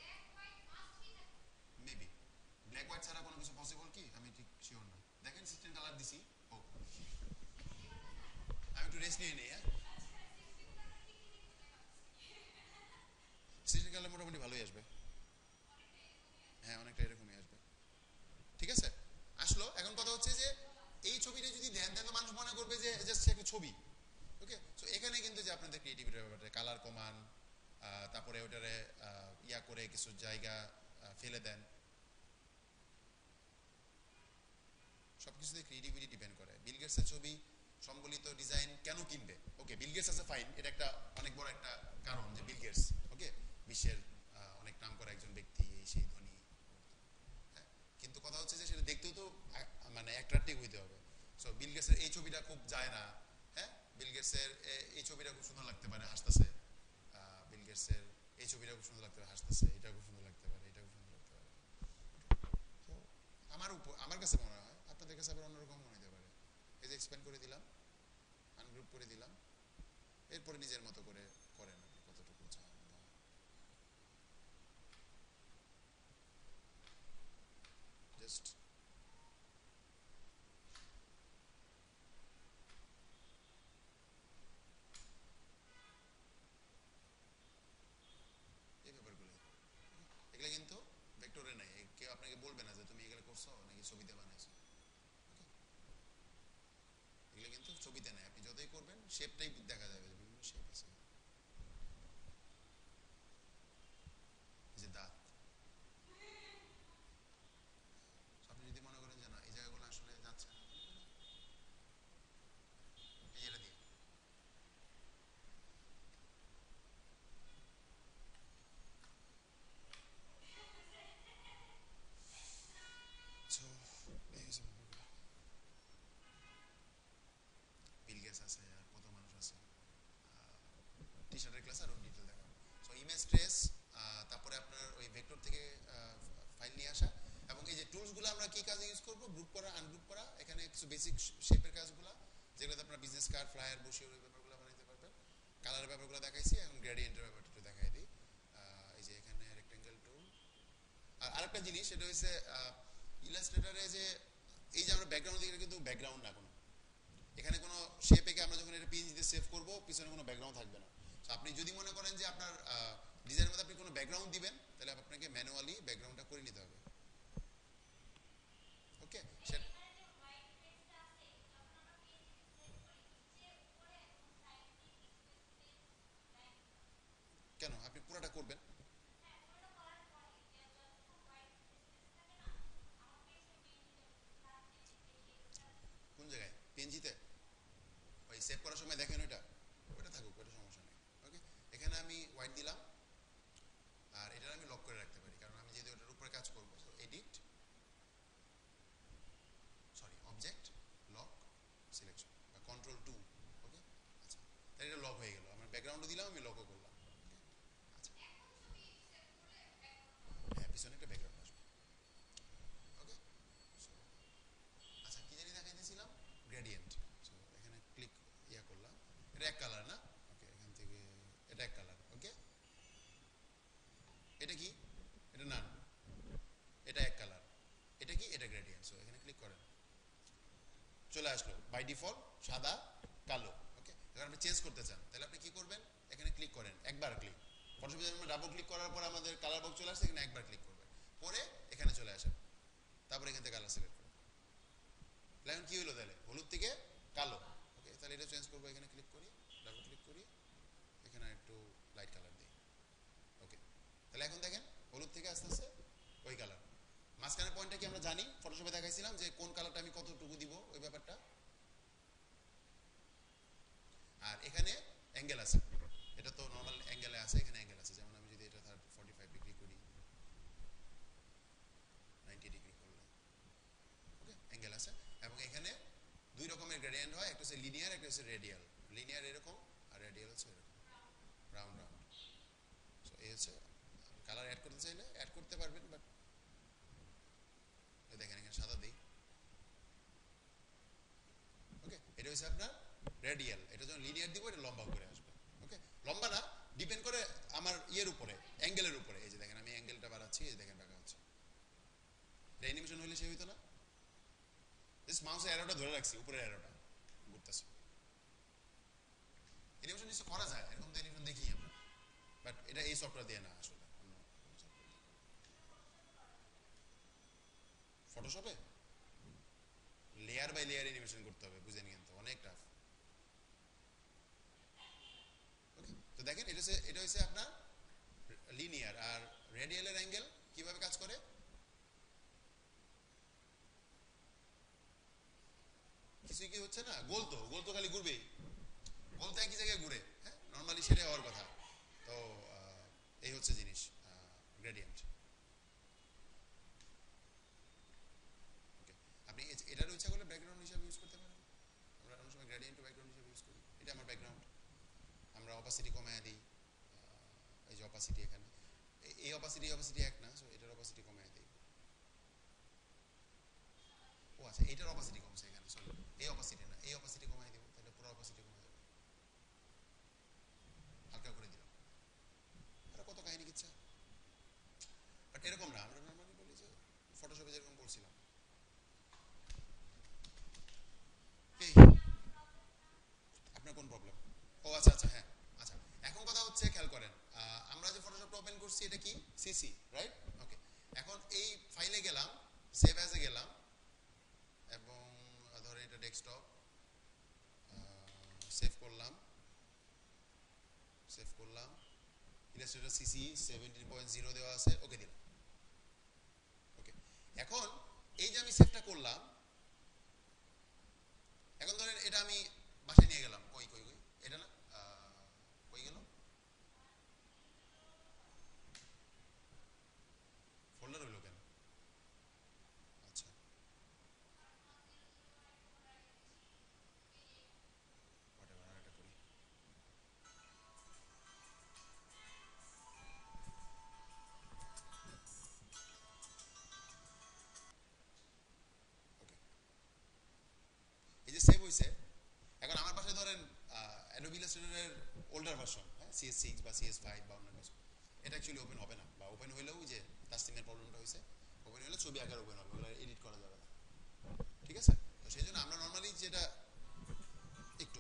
মেবি ব্ল্যাক হোয়াইট ছাড়া কোনো কিছু পসিবল কি, আমি ঠিক শিওর না। দেখেন 16 কালার দিছি। ও, আমি একটু রেস্ট নিয়ে নিই। হ্যাঁ, 16 কালার মোটামুটি ভালোই আসবে। হ্যাঁ, অনেকটা এরকমই আসবে। ঠিক আছে, আসলো। এখন কথা হচ্ছে যে এই ছবিটা যদি দেন তাহলে মানুষ মনে করবে যে জাস্ট একটা ছবি। ওকে, সো এখানে কিন্তু যে আপনাদের ক্রিয়েটিভিটির ব্যাপারটা, কালার কমান, তারপরে ওটারে ইয়া করে কিছু জায়গা ফেলে দেন, সবকিছুতে ক্রিয়েটিভিটি ডিপেন্ড করে। বিল গেটসের ছবি সম্বলিত ডিজাইন কেন কিনবে? ওকে, বিল গেটস আছে ফাইন, এটা একটা অনেক বড় একটা কারণ যে বিল গেটস ওকে বিশ্বের অনেক নাম করা একজন ব্যক্তি, এই সেই ধনী। হ্যাঁ, কিন্তু কথা হচ্ছে যে সেটা দেখতেও তো মানে অ্যাট্রাকটিভ হইতে হবে। সো বিল গেটসের এই ছবিটা খুব যায় না। হ্যাঁ, বিল গেটসের এই ছবিটা খুব সুন্দর লাগতে পারে হাসতেছে, বিল গেটসের এই ছবিটা খুব সুন্দর লাগতে পারে হাসতেছে, এটা খুব সুন্দর লাগতে পারে, এটা খুব সুন্দর লাগতে পারে। তো আমার উপর, আমার কাছে মনে হয়, আপনাদের কাছে আবার অন্যরকম মনে হতে পারে। এই যে এক্সপ্যান্ড করে দিলাম, গ্রুপ করে দিলাম, এরপরে নিজের মতো করে করেন আপনি কতটুকু চান। জাস্ট এই ব্যাপারগুলো, এগুলো কিন্তু ভেক্টরে নাই, কেউ আপনাকে বলবে না যে তুমি এগুলো করছো নাকি ছবিতে বানাইছো। এগুলো কিন্তু ছবিতে নেই, আপনি যতই করবেন শেপটাই দেখা যাবে, বিভিন্ন শেপ আছে। যে দাঁত, আপনি যদি মনে করেন যে না এই জায়গাগুলো আসলে যাচ্ছে না, এই এটা দিয়ে সো এই হচ্ছে ব্যাপারগুলো। বিল গেটস আছে আর কত মানুষ আছে। টি শার্টের ক্লাস আরও ডিটেল দেখাবো। সো ইমেজ ট্রেস, তারপরে আপনার ওই ভেক্টর থেকে ফাইল নিয়ে আসা, এবং এই যে টুলসগুলো আমরা কি কাজে ইউজ করবো, গ্রুপ করা আনগ্রুপ করা, এখানে কিছু বেসিক শেপের কাজগুলো যেগুলোতে আপনার বিজনেস কার্ড ফ্লায়ার বসিয়ে ওই ব্যাপারগুলো বানাইতে পারবেন। কালারের ব্যাপারগুলো দেখাইছি, এখন গ্রেডিয়েন্টের ব্যাপারটা একটু দেখাই দিই। এই যে এখানে রেক্টেঙ্গেল টুল। আর আরেকটা জিনিস সেটা হচ্ছে ইলাস্ট্রেটরে যে এই যে আমরা ব্যাকগ্রাউন্ড দিকে কিন্তু ব্যাকগ্রাউন্ড না কোনো, এখানে কোনো শেপ এঁকে আমরা যখন এটা পিএনজিতে সেভ করব পিছনে কোনো ব্যাকগ্রাউন্ড থাকবে না। তো আপনি যদি মনে করেন যে আপনার ডিজাইনের মধ্যে আপনি কোনো ব্যাকগ্রাউন্ড দিবেন, তাহলে আপনাকে ম্যানুয়ালি ব্যাকগ্রাউন্ডটা করে নিতে হবে। ওকে, কেন আপনি পুরোটা করবেন? কোন জায়গায় পিএনজিতে? ওই সেভ করার সময় দেখেন ওইটা, ওইটা থাকুক, ওইটা সমস্যা নেই। ওকে, এখানে আমি হোয়াইট দিলাম, আর এটা আমি লক করে রাখতে পারি কারণ আমি যেহেতু ওটার উপরে কাজ করবো। So edit, sorry object, lock, selection বা কন্ট্রোল টু। ওকে, আচ্ছা, তাহলে এটা লক হয়ে গেল, আমার ব্যাকগ্রাউন্ডও দিলাম, আমি লকও করলাম। আচ্ছা, হ্যাঁ পিছনে একটা ব্যাকগ্রাউন্ড আসবে। ওকে, আচ্ছা কি জানি দেখাইতেছিলাম, গ্রেডিয়েন্ট। সো এখানে ক্লিক ইয়া করলাম, এটা এক কালার না? ওকে, এখান থেকে এটা এক কালার। ওকে, এটা কি? এটা নান, এটা এক কালার। এটা কি? এটা গ্রেডিয়েন্ট। সো এখানে ক্লিক করেন, চলে আসলো বাই ডিফল্ট সাদা কালো। ওকে, এবার আপনি চেঞ্জ করতে চান তাহলে আপনি কি করবেন, এখানে ক্লিক করেন, একবার ক্লিক, ফটোশপে ডাবল ক্লিক করার পর আমাদের কালার বক্স চলে আসছে, এখানে একবার ক্লিক করবেন, পরে এখানে চলে আসেন, তারপরে এখান থেকে কালার সিলেক্ট করবেন। এখন কি হলো তাহলে, হলুদ থেকে কালো। ওকে, তাহলে এটা চেঞ্জ করবো, এখানে ক্লিক করি, ডাবল ক্লিক করি, এখানে একটু লাইট কালার দিই। ওকে, তাহলে এখন দেখেন হলুদ থেকে আস্তে আস্তে ওই কালার। মাঝখানের পয়েন্টটা কি আমরা জানি, ফটোশপে দেখাইছিলাম যে কোন কালারটা আমি কতটুকু দিব ওই ব্যাপারটা। আর এখানে অ্যাঙ্গেল আছে, এটা তো নর্মাল অ্যাঙ্গেলে আছে, এখানে অ্যাঙ্গেল আছে, যেমন আমি যদি এটা 45 ডিগ্রি করি, 90 ডিগ্রি করলে, ওকে অ্যাঙ্গেল আছে। এবং এখানে দুই রকমের গ্রেডিয়েন্ট হয়, একটা হচ্ছে লিনিয়ার, একটা হচ্ছে রেডিয়াল। লিনিয়ার এরকম, আর রেডিয়াল হচ্ছে এরকম, রাউন্ড রাউন্ড। সো এই হচ্ছে, কালার অ্যাড করতে চাইলে অ্যাড করতে পারবেন, বাট দেখেন এখানে সাদা দিই। ওকে, এটা হচ্ছে আপনার রেডিয়াল, এটা যখন লিনিয়ার দিব এটা লম্বা করে আসবে। ওকে, লম্বা না, ডিপেন্ড করে আমার ইয়ের উপরে, অ্যাঙ্গেলের উপরে। এই যে দেখেন আমি অ্যাঙ্গেলটা বাড়াচ্ছি, এই দেখেন বাঁকা হচ্ছে। এটা অ্যানিমেশন হইলে সে হইতো না, জাস্ট মাউসের অ্যারোটা ধরে রাখছি, উপরের অ্যারোটা ঘুরতেছে। অ্যানিমেশন নিশ্চয় করা যায়, এরকম তো অ্যানিমেশন দেখি আমরা, বাট এটা এই সফটওয়্যার দিয়ে না, আসলে অন্য ফটোশপে লেয়ার বাই লেয়ার অ্যানিমেশন করতে হবে, বুঝেন কিন্তু অনেক টাফ। ওকে, তো দেখেন এটা হচ্ছে আপনার লিনিয়ার। আর রেডিয়ালের অ্যাঙ্গেল কিভাবে কাজ করে, কিছুই কি হচ্ছে না, গোল তো খালি ঘুরবেই, গোল তো একই জায়গায় ঘুরে, হ্যাঁ নর্মালি সেটাই হওয়ার কথা। তো এই হচ্ছে জিনিস, গ্রেডিয়েন্ট। ওকে, আপনি এটার ইচ্ছা করলে ব্যাকগ্রাউন্ড হিসাবে ইউজ করতে পারেন, আমরা অনেক সময় গ্রেডিয়েন্ট ব্যাকগ্রাউন্ড হিসাবে ইউজ করি। এটা আমার ব্যাকগ্রাউন্ড, আমরা অপাসিটি কমায় দিই, এই যে অপাসিটি এখানে, এই অপাসিটি এক না, সো এটার অপাসিটি কমায় দিই। ও আচ্ছা, এটার অপাসিটি কমছে এখানে, সরি এই অপাসিটি না, এই অপাসিটি কমায় দিব, তাহলে পুরো অপাসিটি কমায় দেবো। এটা কি সিসি, রাইট? ওকে, এখন এই ফাইলে গেলাম, সেভ অ্যাজে গেলাম, এবং ধরে এটা ডেস্কটপ, সেভ করলাম, সেভ করলাম, ইলাস্ট্রেটর সিসি 17.0 দেওয়া আছে, ওকে দিলাম। ওকে, এখন এই যে আমি সেভটা করলাম, এখন ধরেন এটা আমি বাসায় নিয়ে গেলাম, কই কই কই এটা না, কই গেল ফোল্ডার হইলো কেন? আচ্ছা, whatever, আর এটা করি। ওকে, এই যে সেভ হইছে, এখন আমার পাশে ধরেন অ্যাডোবি ইলাস্ট্রেটরের ওল্ডার ভার্সন, হ্যাঁ, CS6 বা CS5 বা অন্য কিছু, এটা অ্যাকচুয়ালি ওপেন হবে না, বা ওপেন হইলেও যে তাসলিমের প্রবলেমটা হয়েছে, ওপেন হলে ছবি আকার ওপেন হবে, ওগুলো এডিট করা যাবে না, ঠিক আছে? তো সেই জন্য আমরা নর্মালি যেটা একটু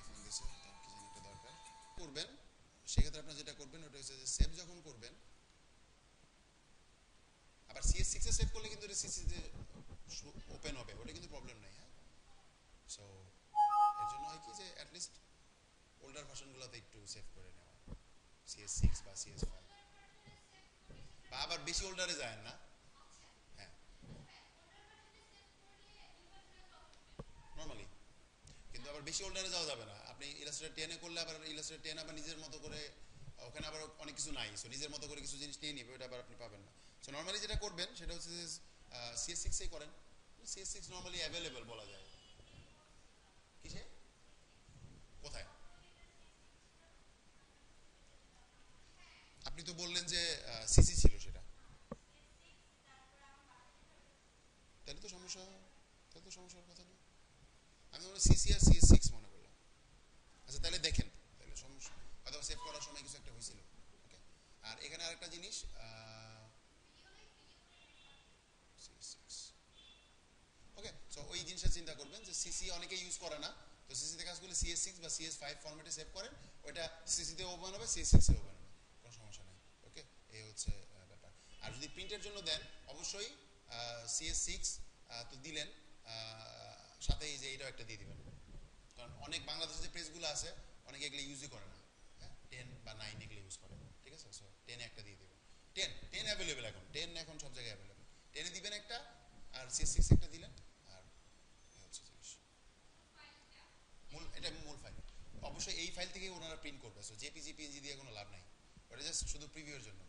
ফোন দিছে, তার কি জানি একটা দরকার করবেন, সেক্ষেত্রে আপনার যেটা করবেন ওটা হচ্ছে যে সেভ যখন করবেন, আবার CS6 এ সেভ করলে কিন্তু এটা সিসিতে ওপেন হবে, ওটা কিন্তু প্রবলেম নাই, হ্যাঁ। সো এর জন্য হয় কি যে অ্যাটলিস্ট ওল্ডার ভার্সনগুলোতে একটু সেভ করে নেওয়া, CS6 বা CS5, বা আবার বেশি ওল্ডারে যায় না, হ্যাঁ, নর্মালি। কিন্তু আবার বেশি ওল্ডারে যাওয়া যাবে না, আপনি ইলাস্ট্রেটর 10 এ করলে আবার ইলাস্ট্রেটর 10 আবার নিজের মতো করে, ওখানে আবার অনেক কিছু নাই, সো নিজের মতো করে কিছু জিনিস নিয়ে নিবে, ওটা আবার আপনি পাবেন না। সো নর্মালি যেটা করবেন সেটা হচ্ছে যে CS6 এই করেন, CS6 নর্মালি অ্যাভেলেবল বলা যায়। কিসে? কোথায়? আপনি তো বললেন যে সিসি ছিল সেটা, তাহলে তো সমস্যা, তাহলে তো সমস্যার কথা নেই। আমি মনে সিসি আর CS6 মনে করলাম। আচ্ছা তাহলে দেখেন, তাহলে সমস্যা হয়তো সেভ করার সময় কিছু একটা হয়েছিল। ওকে, আর এখানে আরেকটা জিনিস, CS6, ওকে, সো ওই জিনিসটা চিন্তা করবেন যে সিসি অনেকে ইউজ করে না, তো সিসিতে কাজ করলে CS6 বা CS5 ফরম্যাটে সেভ করেন, ওইটা সিসিতে ওপেন হবে, CS6 এ ওপেন হবে, কোনো সমস্যা নেই। ওকে, এই হচ্ছে ব্যাপার। আর যদি প্রিন্টের জন্য দেন, অবশ্যই CS6 তো দিলেন, সাথে এই যে এইটাও একটা দিয়ে দিবেন, কারণ অনেক বাংলাদেশে যে প্রেসগুলো আছে অনেকে এগুলো ইউজই করে না, হ্যাঁ, 10 বা 9 এগুলো ইউজ করে, ঠিক আছে? সো 10 একটা দিয়ে দেবেন, 10 অ্যাভেলেবেল, এখন 10 এখন সব জায়গায় অ্যাভেলেবেল, 10 দিবেন একটা, আর CS6 একটা দিলেন, আর এই হচ্ছে জিনিস। মূল, এটা মূল ফাইল, অবশ্যই এই ফাইল থেকে ওনারা প্রিন্ট করবে, সো জেপিজি পিএনজি দিয়ে কোনো লাভ নাই, ওটা জাস্ট শুধু প্রিভিউর জন্য।